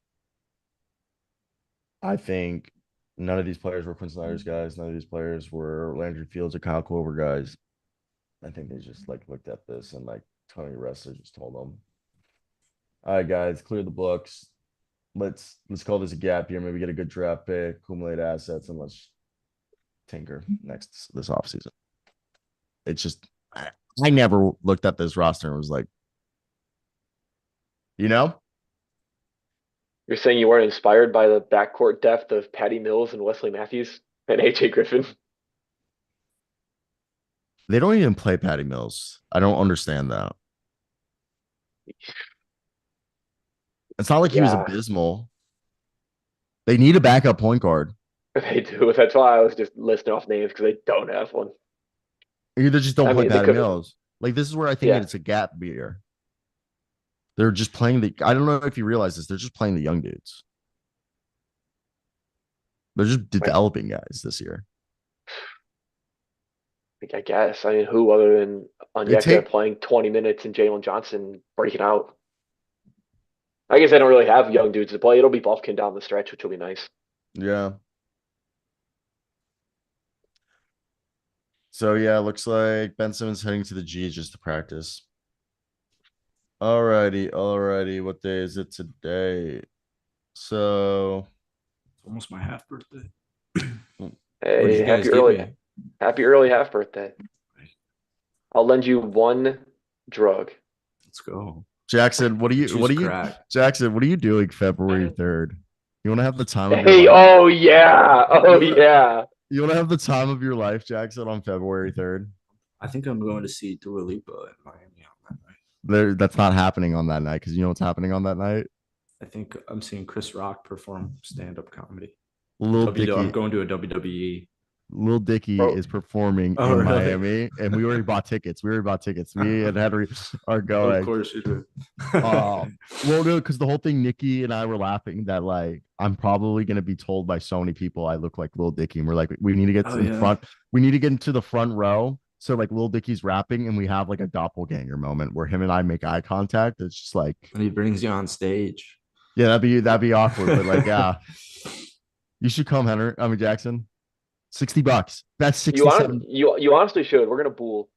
[SPEAKER 1] I think none of these players were Quinn Snyder's guys. None of these players were Landry Fields or Kyle Korver guys. I think they just like looked at this and like Tony Ressler just told them, all right, guys, clear the books. Let's call this a gap year. Maybe get a good draft pick, accumulate assets, and let's tinker this offseason. It's just I never looked at this roster and was like, you know?
[SPEAKER 3] You're saying you weren't inspired by the backcourt depth of Patty Mills and Wesley Matthews and AJ Griffin?
[SPEAKER 1] They don't even play Patty Mills. I don't understand that. It's not like he was abysmal. They need a backup point guard.
[SPEAKER 3] They do. That's why I was just listing off names because they don't have one.
[SPEAKER 1] Either just don't play Patty Mills. Like this is where I think it's a gap year. They're just playing I don't know if you realize this. They're just playing the young dudes. They're just developing guys this year.
[SPEAKER 3] I guess. I mean, who other than Onyeka playing 20 minutes and Jalen Johnson breaking out? I guess they don't really have young dudes to play. It'll be Buffkin down the stretch, which will be nice.
[SPEAKER 1] Yeah. So yeah, looks like Ben Simmons heading to the G just to practice. Alrighty. What day is it today? So
[SPEAKER 2] it's almost my half birthday.
[SPEAKER 3] Hey, happy early half birthday. I'll lend you one drug.
[SPEAKER 2] Let's go.
[SPEAKER 1] Jackson, Jackson, what are you doing February 3rd? You want to have the time of your life?
[SPEAKER 3] Oh yeah.
[SPEAKER 1] You want to have the time of your life, Jackson, on February 3rd?
[SPEAKER 2] I think I'm going to see Dua Lipa in Miami on that night.
[SPEAKER 1] That's not happening on that night because you know what's happening on that night?
[SPEAKER 2] I think I'm seeing Chris Rock perform stand-up comedy.
[SPEAKER 1] Little Dicky.
[SPEAKER 2] I'm going to a WWE
[SPEAKER 1] Lil Dicky
[SPEAKER 3] Bro,
[SPEAKER 1] is performing
[SPEAKER 2] Oh,
[SPEAKER 1] in
[SPEAKER 2] really?
[SPEAKER 1] Miami, and we already bought tickets. We already bought tickets. Me and Henry are
[SPEAKER 2] Of
[SPEAKER 1] going.
[SPEAKER 2] course you do.
[SPEAKER 1] Well, no, because the whole thing, Nikki and I were laughing that like I'm probably gonna be told by so many people I look like Lil Dicky, and we're like, we need to get
[SPEAKER 2] Oh,
[SPEAKER 1] in
[SPEAKER 2] yeah.
[SPEAKER 1] front. We need to get into the front row. So like Lil Dicky's rapping, and we have like a doppelganger moment where him and I make eye contact. It's just like,
[SPEAKER 2] And he brings you on stage.
[SPEAKER 1] yeah, that'd be awkward, but like, yeah, you should come, Henry. I mean Jackson. $60. That's
[SPEAKER 3] you on
[SPEAKER 1] 67.
[SPEAKER 3] you honestly should. We're gonna bool.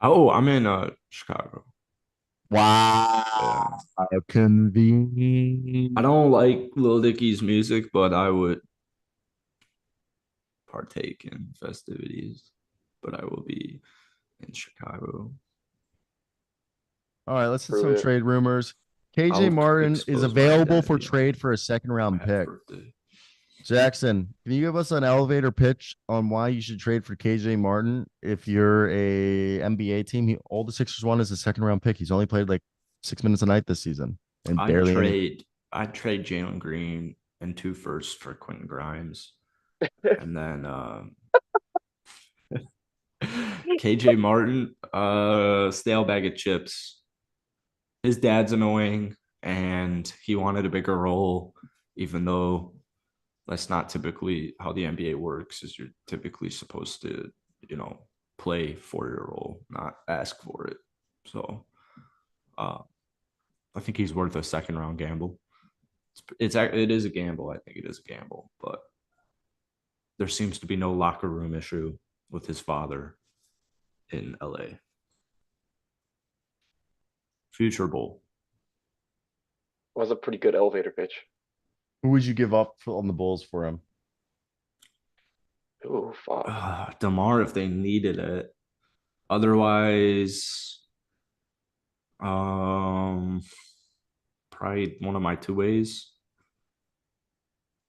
[SPEAKER 2] Oh, I'm in Chicago.
[SPEAKER 1] Wow,
[SPEAKER 2] Yeah.
[SPEAKER 1] convenient.
[SPEAKER 2] I don't like Lil Dicky's music, but I would partake in festivities. But I will be in Chicago.
[SPEAKER 1] All right, let's hit some
[SPEAKER 3] Prove it.
[SPEAKER 1] trade rumors. KJ
[SPEAKER 2] I'll
[SPEAKER 1] Martin is
[SPEAKER 2] expose my
[SPEAKER 1] available for
[SPEAKER 2] identity on
[SPEAKER 1] trade for a second round
[SPEAKER 2] my
[SPEAKER 1] pick.
[SPEAKER 2] birthday.
[SPEAKER 1] Jackson, can you give us an elevator pitch on why you should trade for KJ Martin if you're a NBA team? All the Sixers want is a second round pick. He's only played like 6 minutes a night this season and
[SPEAKER 2] I'd
[SPEAKER 1] barely any.
[SPEAKER 2] trade Jalen Green and 2 firsts for Quentin Grimes. And then KJ Martin, stale bag of chips. His dad's annoying and he wanted a bigger role, even though that's not typically how the NBA works, is you're typically supposed to, play for your role, not ask for it. So I think he's worth a second round gamble. It is a gamble. I think it is a gamble, but there seems to be no locker room issue with his father in LA. Future Bowl.
[SPEAKER 3] Was a pretty good elevator pitch.
[SPEAKER 1] Who would you give up on the Bulls for him?
[SPEAKER 3] Oh fuck.
[SPEAKER 2] DeMar if they needed it. Otherwise, probably one of my 2 ways.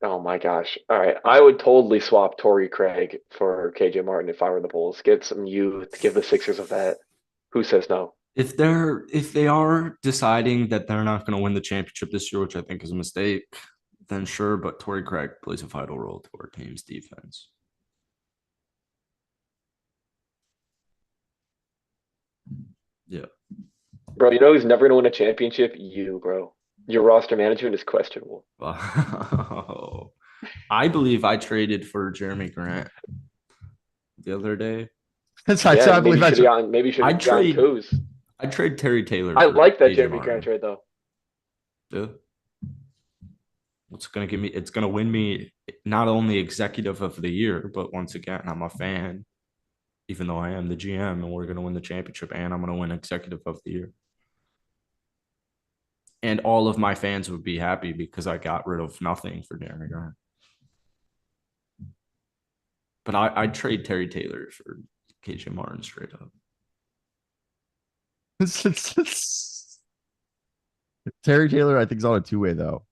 [SPEAKER 3] Oh my gosh. All right. I would totally swap Torrey Craig for KJ Martin if I were the Bulls. Get some youth, give the Sixers of that. Who says no?
[SPEAKER 2] If they are deciding that they're not going to win the championship this year, which I think is a mistake, then sure. But Torrey Craig plays a vital role to our team's defense. Yeah.
[SPEAKER 3] Bro, you know who's never gonna win a championship? You, bro. Your roster management is questionable.
[SPEAKER 2] Wow. I believe I traded for Jeremy Grant the other day.
[SPEAKER 1] That's
[SPEAKER 3] Yeah,
[SPEAKER 1] I believe that's
[SPEAKER 3] maybe you should
[SPEAKER 2] I'd
[SPEAKER 3] have gotten
[SPEAKER 2] trade-
[SPEAKER 3] Kuz.
[SPEAKER 2] I'd trade Terry Taylor.
[SPEAKER 3] I
[SPEAKER 2] for
[SPEAKER 3] like that
[SPEAKER 2] KJ
[SPEAKER 3] Jeremy
[SPEAKER 2] Martin.
[SPEAKER 3] Grant trade though.
[SPEAKER 2] Yeah. It's gonna win me not only executive of the year, but once again, I'm a fan, even though I am the GM, and we're gonna win the championship, and I'm gonna win executive of the year. And all of my fans would be happy because I got rid of nothing for Jeremy Grant. But I'd trade Terry Taylor for KJ Martin straight up.
[SPEAKER 1] Terry Taylor, I think, is on a two-way though.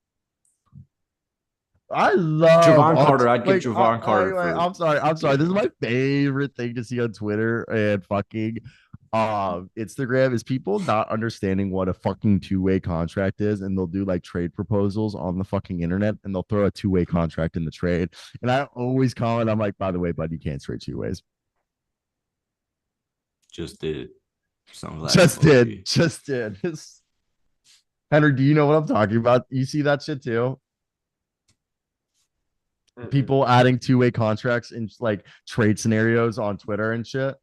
[SPEAKER 1] I love
[SPEAKER 2] Javon Carter. I'd give Javon Carter.
[SPEAKER 1] I'm sorry. This is my favorite thing to see on Twitter and fucking Instagram is people not understanding what a fucking two-way contract is, and they'll do like trade proposals on the fucking internet, and they'll throw a two-way contract in the trade. And I always comment, I'm like, by the way, bud, you can't trade two ways.
[SPEAKER 2] Just did.
[SPEAKER 1] Just did. Henry, do you know what I'm talking about? You see that shit too? People adding two-way contracts in like trade scenarios on Twitter and shit.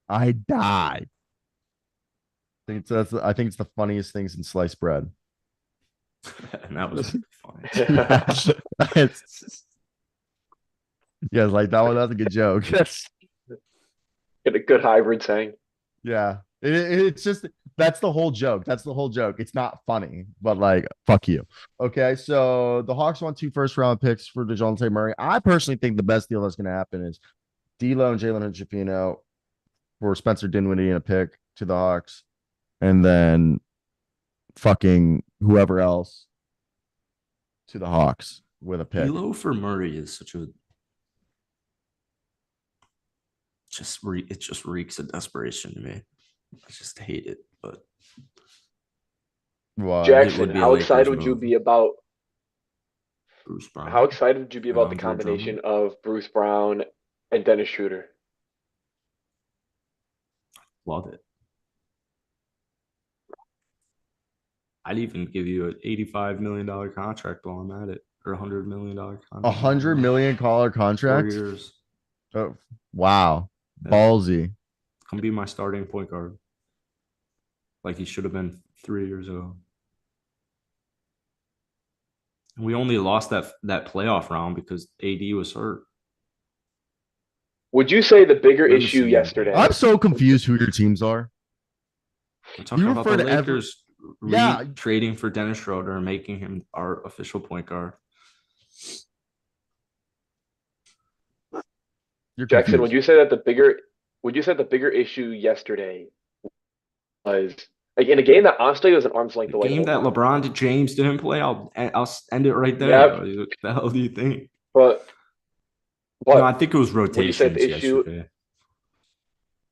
[SPEAKER 1] I die. I think it's the funniest things in sliced bread.
[SPEAKER 2] And that was funny.
[SPEAKER 1] Yeah, like that one. That's a good joke.
[SPEAKER 3] Get a good hybrid saying.
[SPEAKER 1] Yeah, it's just that's the whole joke. That's the whole joke. It's not funny, but like, fuck you. Okay, so the Hawks want 2 first-round picks for DeJounte Murray. I personally think the best deal that's going to happen is D'Lo and Jalen Hood-Schifino for Spencer Dinwiddie and a pick to the Hawks, and then fucking whoever else to the Hawks with a pick.
[SPEAKER 2] D'Lo for Murray is such a it just reeks of desperation to me. I just hate it, but
[SPEAKER 1] Wow.
[SPEAKER 3] Jackson, how excited would you
[SPEAKER 2] move.
[SPEAKER 3] be about
[SPEAKER 2] Bruce Brown.
[SPEAKER 3] How excited would you be
[SPEAKER 2] and
[SPEAKER 3] about the
[SPEAKER 2] Andre
[SPEAKER 3] combination
[SPEAKER 2] Drummond.
[SPEAKER 3] of Bruce Brown and Dennis Schroeder?
[SPEAKER 2] Love it. I'd even give you an $85 million contract while I'm at it, or $100 million contract.
[SPEAKER 1] $100 million
[SPEAKER 2] 4
[SPEAKER 1] contract.
[SPEAKER 2] years.
[SPEAKER 1] Oh, wow,
[SPEAKER 2] Yeah.
[SPEAKER 1] ballsy.
[SPEAKER 2] Come be my starting point guard. Like he should have been 3 years ago. We only lost that playoff round because AD was hurt.
[SPEAKER 3] Would you say the bigger
[SPEAKER 2] We're
[SPEAKER 3] issue
[SPEAKER 2] missing-
[SPEAKER 3] yesterday?
[SPEAKER 1] I'm so confused who your teams are.
[SPEAKER 2] We're talking about
[SPEAKER 1] refer
[SPEAKER 2] the
[SPEAKER 1] to every-
[SPEAKER 2] Lakers
[SPEAKER 1] Yeah.
[SPEAKER 2] trading for Dennis Schroeder and making him our official point guard.
[SPEAKER 1] You're
[SPEAKER 3] Jackson,
[SPEAKER 1] confused.
[SPEAKER 3] would you say the bigger issue yesterday was like in a game that honestly was an arm's length
[SPEAKER 2] The
[SPEAKER 3] away?
[SPEAKER 2] game that LeBron James didn't play, I'll end it right there.
[SPEAKER 3] Yep.
[SPEAKER 2] What the hell do you think?
[SPEAKER 3] But
[SPEAKER 2] No, I think it was
[SPEAKER 3] would you say
[SPEAKER 2] rotations
[SPEAKER 3] the issue?
[SPEAKER 2] yesterday.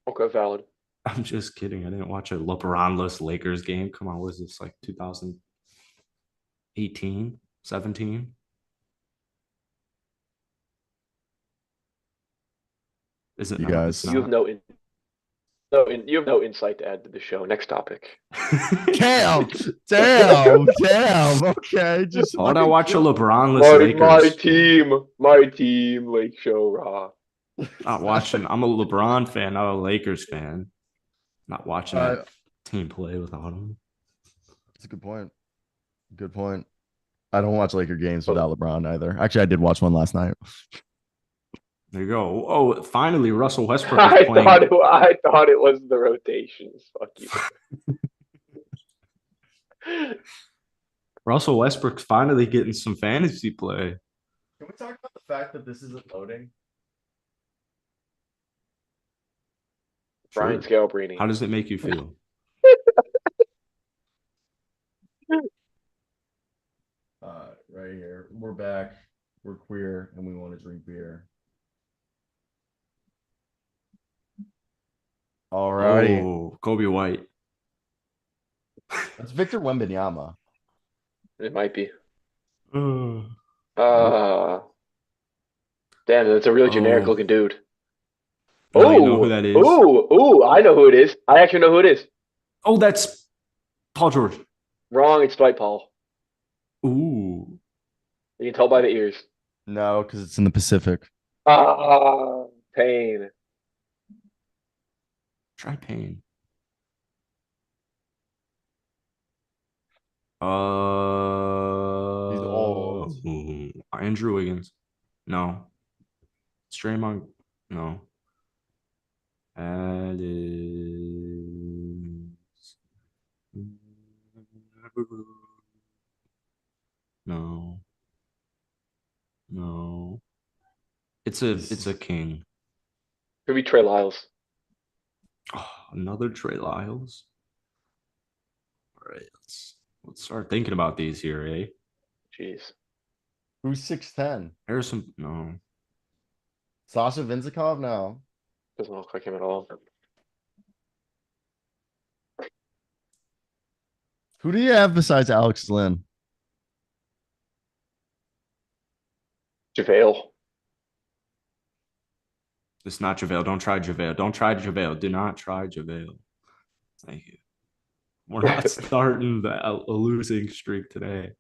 [SPEAKER 3] Okay, valid.
[SPEAKER 2] I'm just kidding. I didn't watch a LeBron-less Lakers game. Come on, what is this, like 2018, 17? Is it
[SPEAKER 1] You
[SPEAKER 2] not?
[SPEAKER 1] guys-
[SPEAKER 2] It's
[SPEAKER 3] You have
[SPEAKER 2] not.
[SPEAKER 3] you have no insight to add to the show. Next topic.
[SPEAKER 1] Damn. Okay, just
[SPEAKER 2] Why would I watch a LeBron-less
[SPEAKER 3] My
[SPEAKER 2] Lakers?
[SPEAKER 3] team, Lake Show Raw.
[SPEAKER 2] Not watching. I'm a LeBron fan, not a Lakers fan. Not watching that team play without him.
[SPEAKER 1] That's a good point. Good point. I don't watch Laker games without LeBron either. Actually, I did watch one last night.
[SPEAKER 2] There you go. Oh, finally, Russell Westbrook
[SPEAKER 3] I
[SPEAKER 2] is playing.
[SPEAKER 3] thought it was the rotations. Fuck you.
[SPEAKER 2] Russell Westbrook's finally getting some fantasy play.
[SPEAKER 1] Can we talk about the fact that this isn't loading?
[SPEAKER 3] Brian
[SPEAKER 2] Sure.
[SPEAKER 3] Scalabrine.
[SPEAKER 2] How does it make you feel?
[SPEAKER 1] Right here. We're back. We're queer and we want to drink beer. All righty.
[SPEAKER 2] Oh, Kobe White.
[SPEAKER 1] That's Victor Wembanyama.
[SPEAKER 3] It might be.
[SPEAKER 2] Oh,
[SPEAKER 3] Damn, that's a really generic looking dude.
[SPEAKER 2] now you know who that is.
[SPEAKER 3] Ooh, I know who it is. I actually know who it is.
[SPEAKER 2] Oh, that's Paul George.
[SPEAKER 3] Wrong, it's Dwight Powell.
[SPEAKER 2] Ooh.
[SPEAKER 3] You can tell by the ears.
[SPEAKER 1] No, because it's in the Pacific.
[SPEAKER 3] Pain.
[SPEAKER 2] Try Payne.
[SPEAKER 1] He's old.
[SPEAKER 2] Andrew Wiggins. No. Draymond. No. No. No. It's a king.
[SPEAKER 3] Could be Trey Lyles.
[SPEAKER 2] Oh, another Trey Lyles. All right, let's start thinking about these here, eh?
[SPEAKER 3] Jeez.
[SPEAKER 1] Who's 6'10"?
[SPEAKER 2] Harrison, no.
[SPEAKER 1] Sasha Vinzikov? No.
[SPEAKER 3] Doesn't look like him at all.
[SPEAKER 1] Who do you have besides Alex Lynn?
[SPEAKER 3] JaVale.
[SPEAKER 2] It's not JaVale. Don't try JaVale. Don't try JaVale. Do not try JaVale. Thank you. We're not starting a losing streak today.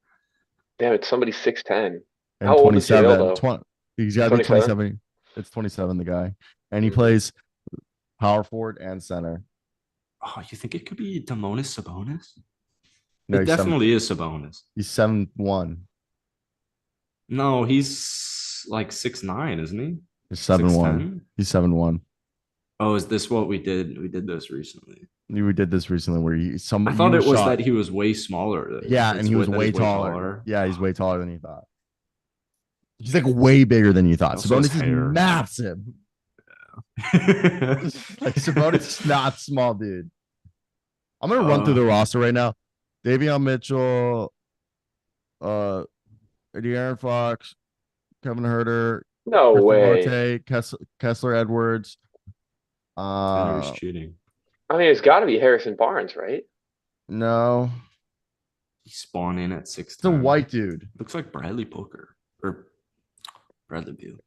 [SPEAKER 3] Damn, it's somebody 6'10".
[SPEAKER 1] And
[SPEAKER 3] How old is JaVale, though?
[SPEAKER 1] 20, he's got to be
[SPEAKER 3] 27?
[SPEAKER 1] 27. It's 27, the guy. And he
[SPEAKER 3] Mhm.
[SPEAKER 1] plays power forward and center.
[SPEAKER 2] Oh, you think it could be Demonis Sabonis?
[SPEAKER 1] No,
[SPEAKER 2] It definitely is Sabonis.
[SPEAKER 1] He's 7'1".
[SPEAKER 2] No, he's like 6'9", isn't he?
[SPEAKER 1] He's 7'1".
[SPEAKER 2] 6'10"?
[SPEAKER 1] He's 7'1".
[SPEAKER 2] Oh, is this what we did? We did this recently.
[SPEAKER 1] We did this recently where
[SPEAKER 2] I thought it was that he was way smaller.
[SPEAKER 1] Yeah, and he was way taller. Yeah, he's way taller than you thought. He's like way bigger than you thought.
[SPEAKER 2] Also his
[SPEAKER 1] Sabonis is
[SPEAKER 2] hair.
[SPEAKER 1] massive. Like Sabonis is not small, dude. I'm gonna run through the roster right now. Davion Mitchell, De'Aaron Fox, Kevin Herter,
[SPEAKER 3] No
[SPEAKER 1] Griffin
[SPEAKER 3] way.
[SPEAKER 1] Marte, Kessler Edwards.
[SPEAKER 2] Henry's cheating.
[SPEAKER 3] I mean, it's got to be Harrison Barnes, right?
[SPEAKER 1] No,
[SPEAKER 2] He spawned in at 6'10".
[SPEAKER 1] it's a white dude.
[SPEAKER 2] Looks like Bradley Booker. Bradley Beal.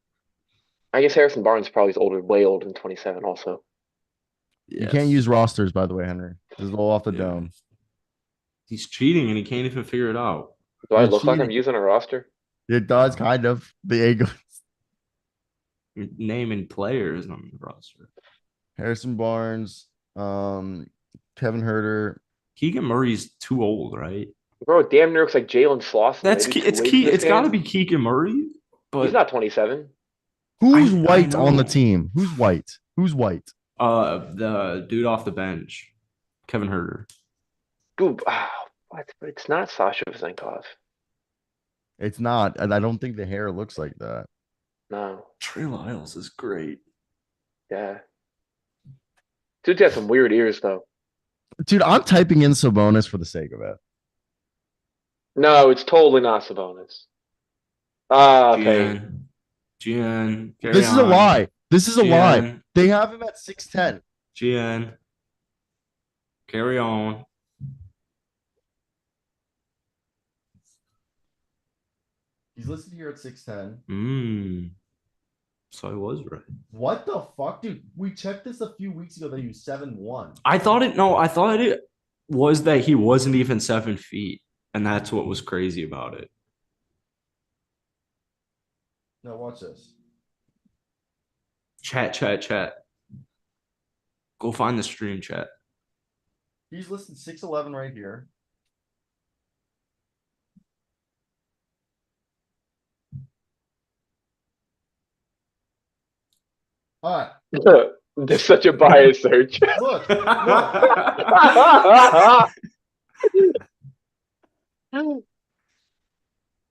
[SPEAKER 3] I guess Harrison Barnes probably is older, way older than 27 also.
[SPEAKER 1] You can't use rosters, by the way, Henry. This is all off the
[SPEAKER 2] Yeah.
[SPEAKER 1] dome.
[SPEAKER 2] He's cheating and he can't even figure it out.
[SPEAKER 3] Do I
[SPEAKER 1] You're
[SPEAKER 3] look like I'm
[SPEAKER 1] cheating.
[SPEAKER 3] using a roster?
[SPEAKER 1] It does kind of. The ego.
[SPEAKER 2] You're naming players on the roster.
[SPEAKER 1] Harrison Barnes, Kevin Herter.
[SPEAKER 2] Keegan Murray's too old, right?
[SPEAKER 3] Bro, it damn near looks like Jalen Slauson.
[SPEAKER 2] That's
[SPEAKER 3] Maybe
[SPEAKER 2] it's
[SPEAKER 3] two
[SPEAKER 2] key.
[SPEAKER 3] ways
[SPEAKER 2] It's
[SPEAKER 3] this
[SPEAKER 2] got to
[SPEAKER 3] game.
[SPEAKER 2] be Keegan Murray, but
[SPEAKER 3] He's not 27.
[SPEAKER 1] Who's
[SPEAKER 2] I
[SPEAKER 1] white on the
[SPEAKER 2] know.
[SPEAKER 1] team? Who's white? Who's white?
[SPEAKER 2] The dude off the bench, Kevin Herter.
[SPEAKER 3] Dude, what? But it's not Sasha Vezenkov.
[SPEAKER 1] It's not. And I don't think the hair looks like that.
[SPEAKER 3] No.
[SPEAKER 2] Trey Lyles is great.
[SPEAKER 3] Yeah. Dude's got some weird ears though.
[SPEAKER 1] Dude, I'm typing in Sabonis for the sake of it.
[SPEAKER 3] No, it's totally not Sabonis. Ah, okay.
[SPEAKER 2] GN.
[SPEAKER 1] This is a lie. This is a lie. They have him at 6'10.
[SPEAKER 2] GN. Carry on.
[SPEAKER 1] He's listed here at 6'10.
[SPEAKER 2] So I was right.
[SPEAKER 1] What the fuck, dude? We checked this a few weeks ago that he was 7'1.
[SPEAKER 2] I thought it was that he wasn't even 7 feet. And that's what was crazy about it.
[SPEAKER 1] No, watch this.
[SPEAKER 2] Chat. Go find the stream chat.
[SPEAKER 1] He's listed 6'11 right here. All right.
[SPEAKER 3] There's such a biased search.
[SPEAKER 1] Look.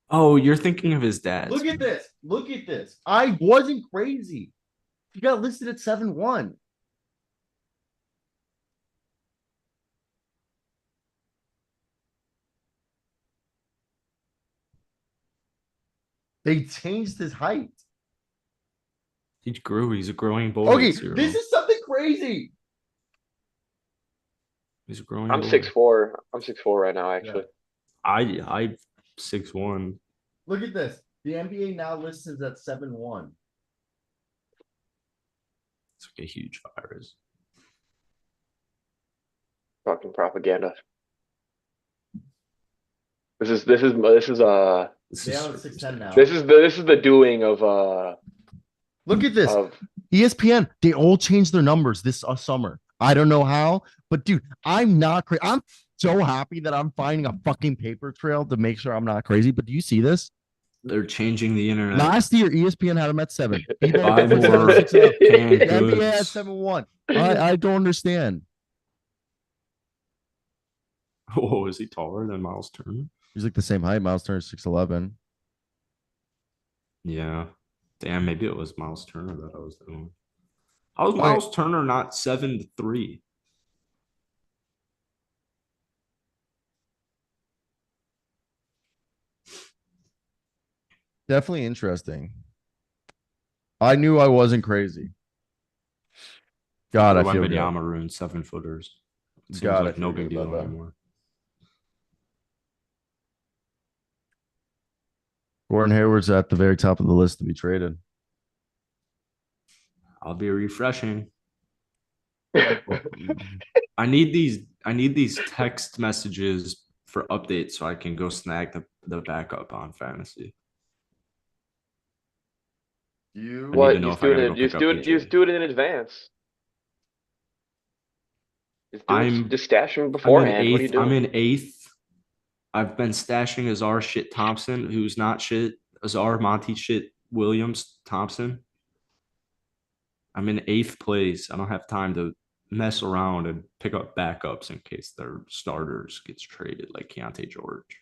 [SPEAKER 2] Oh, you're thinking of his dad.
[SPEAKER 1] Look at this. Look at this. I wasn't crazy. He got listed at 7'1. They changed his height.
[SPEAKER 2] He grew. He's a growing boy.
[SPEAKER 1] Okay,
[SPEAKER 2] Cyro.
[SPEAKER 1] this is something crazy.
[SPEAKER 2] He's a growing
[SPEAKER 3] I'm
[SPEAKER 2] boy.
[SPEAKER 3] 6'4". I'm 6'4" right now, actually.
[SPEAKER 2] I 6'1".
[SPEAKER 1] Look at this. The NBA now lists him at 7'1.
[SPEAKER 2] It's like a huge virus.
[SPEAKER 3] Fucking propaganda. This is
[SPEAKER 1] They have him at
[SPEAKER 2] super
[SPEAKER 1] 6'10 now.
[SPEAKER 3] this is the doing of
[SPEAKER 1] Look at this.
[SPEAKER 3] of
[SPEAKER 1] ESPN, they all changed their numbers this summer. I don't know how, but dude, I'm not crazy. I'm so happy that I'm finding a fucking paper trail to make sure I'm not crazy. But do you see this?
[SPEAKER 2] They're changing the internet.
[SPEAKER 1] Last year, ESPN had him at 7.
[SPEAKER 2] Buy
[SPEAKER 1] The
[SPEAKER 2] more canned
[SPEAKER 1] NBA had
[SPEAKER 2] goods.
[SPEAKER 1] 7'1. I don't understand.
[SPEAKER 2] Oh, is he taller than Miles Turner?
[SPEAKER 1] He's like the same height. Miles Turner's 6'11.
[SPEAKER 2] Yeah. Damn, maybe it was Miles Turner that I was doing. How was Miles Turner not 7'3"?
[SPEAKER 1] Definitely interesting. I knew I wasn't crazy. God, I feel good.
[SPEAKER 2] Yamaroon, 7-footers. It seems
[SPEAKER 1] God,
[SPEAKER 2] like
[SPEAKER 1] I
[SPEAKER 2] no
[SPEAKER 1] feel
[SPEAKER 2] big
[SPEAKER 1] good
[SPEAKER 2] deal
[SPEAKER 1] about that.
[SPEAKER 2] anymore.
[SPEAKER 1] Gordon Hayward's at the very top of the list to be traded.
[SPEAKER 2] I'll be refreshing. I need these text messages for updates so I can go snag the backup on fantasy.
[SPEAKER 3] what? Just do it in advance. Just stash him beforehand. What are you doing?
[SPEAKER 2] I'm in 8th. I've been stashing Azar shit Thompson, who's not shit. Azar Monty shit Williams Thompson. I'm in 8th place. I don't have time to mess around and pick up backups in case their starters gets traded, like Keontae George.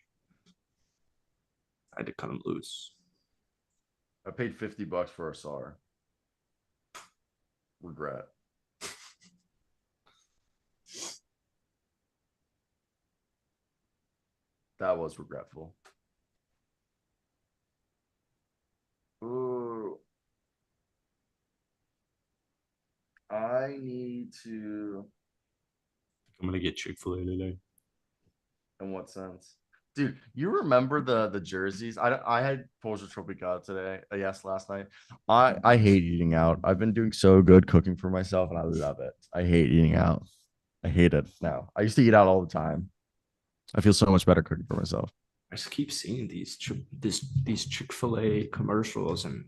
[SPEAKER 2] I had to cut him loose.
[SPEAKER 1] I paid $50 for a SAR. Regret. That was regretful. Ooh. I need to.
[SPEAKER 2] I'm gonna get Chick-fil-A today.
[SPEAKER 1] In what sense? Dude, you remember the jerseys? I had Porsche Tropical today. Yes, last night. I hate eating out. I've been doing so good cooking for myself, and I love it. I hate eating out. I hate it now. I used to eat out all the time. I feel so much better cooking for myself.
[SPEAKER 2] I just keep seeing these Chick-fil-A commercials, and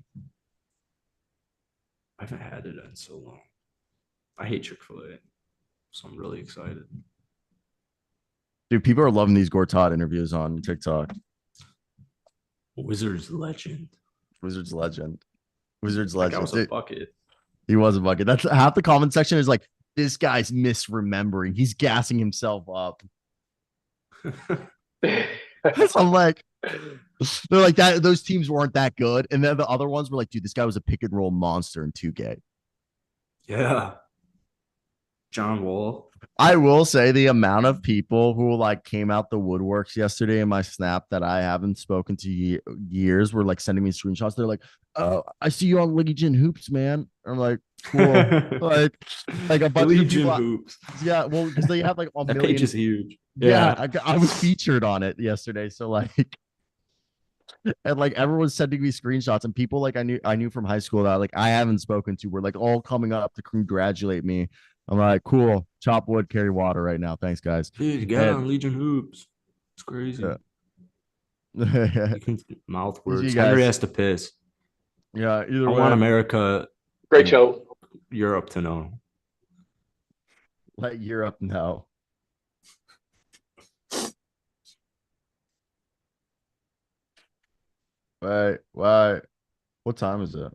[SPEAKER 2] I haven't had it in so long. I hate Chick-fil-A, so I'm really excited.
[SPEAKER 1] Dude, people are loving these Gortat interviews on TikTok.
[SPEAKER 2] Wizards legend.
[SPEAKER 1] Wizards legend. Wizards
[SPEAKER 2] That guy
[SPEAKER 1] legend.
[SPEAKER 2] was a
[SPEAKER 1] Dude,
[SPEAKER 2] bucket.
[SPEAKER 1] he was a bucket. That's half the comment section is like, this guy's misremembering. He's gassing himself up. So I'm like, they're like that. Those teams weren't that good, and then the other ones were like, dude, this guy was a pick and roll monster in 2K.
[SPEAKER 2] Yeah. John Wall.
[SPEAKER 1] I will say the amount of people who like came out the woodworks yesterday in my snap that I haven't spoken to years were like sending me screenshots. They're like, "Oh, I see you on Legion Hoops, man." I'm like, "Cool." like a bunch of
[SPEAKER 2] Legion
[SPEAKER 1] people.
[SPEAKER 2] Hoops.
[SPEAKER 1] Yeah, well, because they have like a
[SPEAKER 2] That
[SPEAKER 1] million.
[SPEAKER 2] page is huge.
[SPEAKER 1] Yeah,
[SPEAKER 2] Yeah.
[SPEAKER 1] I was featured on it yesterday, so like, and like everyone's sending me screenshots, and people like I knew from high school that like I haven't spoken to were like all coming up to congratulate me. I'm like, cool, chop wood, carry water right now. Thanks, guys.
[SPEAKER 2] Dude, you got
[SPEAKER 1] And
[SPEAKER 2] on Legion Hoops. It's crazy.
[SPEAKER 1] yeah.
[SPEAKER 2] You can mouth
[SPEAKER 1] You
[SPEAKER 2] words. Henry
[SPEAKER 1] guys,
[SPEAKER 2] has to piss.
[SPEAKER 1] yeah, either
[SPEAKER 2] I want
[SPEAKER 1] way,
[SPEAKER 2] America
[SPEAKER 3] Great
[SPEAKER 2] and
[SPEAKER 3] show.
[SPEAKER 2] Europe to know.
[SPEAKER 1] let Europe know. Wait. What time is it?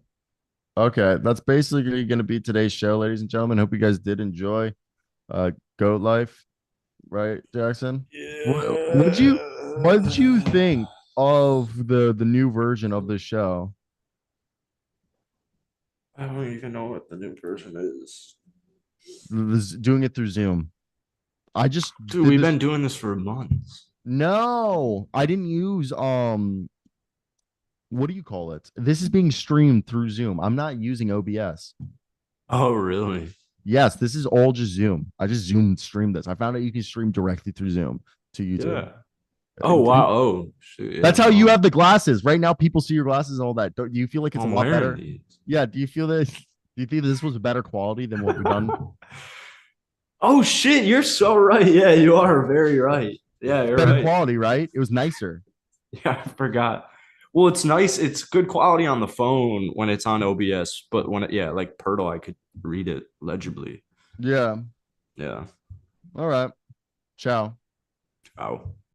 [SPEAKER 1] Okay, that's basically going to be today's show, ladies and gentlemen. Hope you guys did enjoy Goat Life, right, Jackson? What did you think of the new version of the show?
[SPEAKER 2] I don't even know what the new version is.
[SPEAKER 1] Doing it through Zoom. I just
[SPEAKER 2] Dude,
[SPEAKER 1] did
[SPEAKER 2] we've
[SPEAKER 1] this.
[SPEAKER 2] been doing this for months.
[SPEAKER 1] No, I didn't use what do you call it? This is being streamed through Zoom. I'm not using OBS.
[SPEAKER 2] Oh, really?
[SPEAKER 1] Yes, this is all just Zoom. I just Zoom streamed this. I found out you can stream directly through Zoom to YouTube.
[SPEAKER 2] Yeah. Oh, wow. Oh, shoot. Yeah,
[SPEAKER 1] That's how you
[SPEAKER 2] no.
[SPEAKER 1] have the glasses. Right now, people see your glasses and all that. Do you feel like it's
[SPEAKER 2] I'm
[SPEAKER 1] a lot
[SPEAKER 2] wearing
[SPEAKER 1] better?
[SPEAKER 2] these.
[SPEAKER 1] Yeah. Do you feel that? Do you think this was a better quality than what we've done?
[SPEAKER 2] Oh, shit. You're so right. Yeah, you are very right. Yeah, you're
[SPEAKER 1] Better
[SPEAKER 2] right.
[SPEAKER 1] quality, right? It was nicer.
[SPEAKER 2] Yeah, I forgot. Well, it's nice. It's good quality on the phone when it's on OBS, but when yeah, like Pirtle, I could read it legibly.
[SPEAKER 1] Yeah.
[SPEAKER 2] Yeah.
[SPEAKER 1] All right. Ciao.
[SPEAKER 2] Ciao.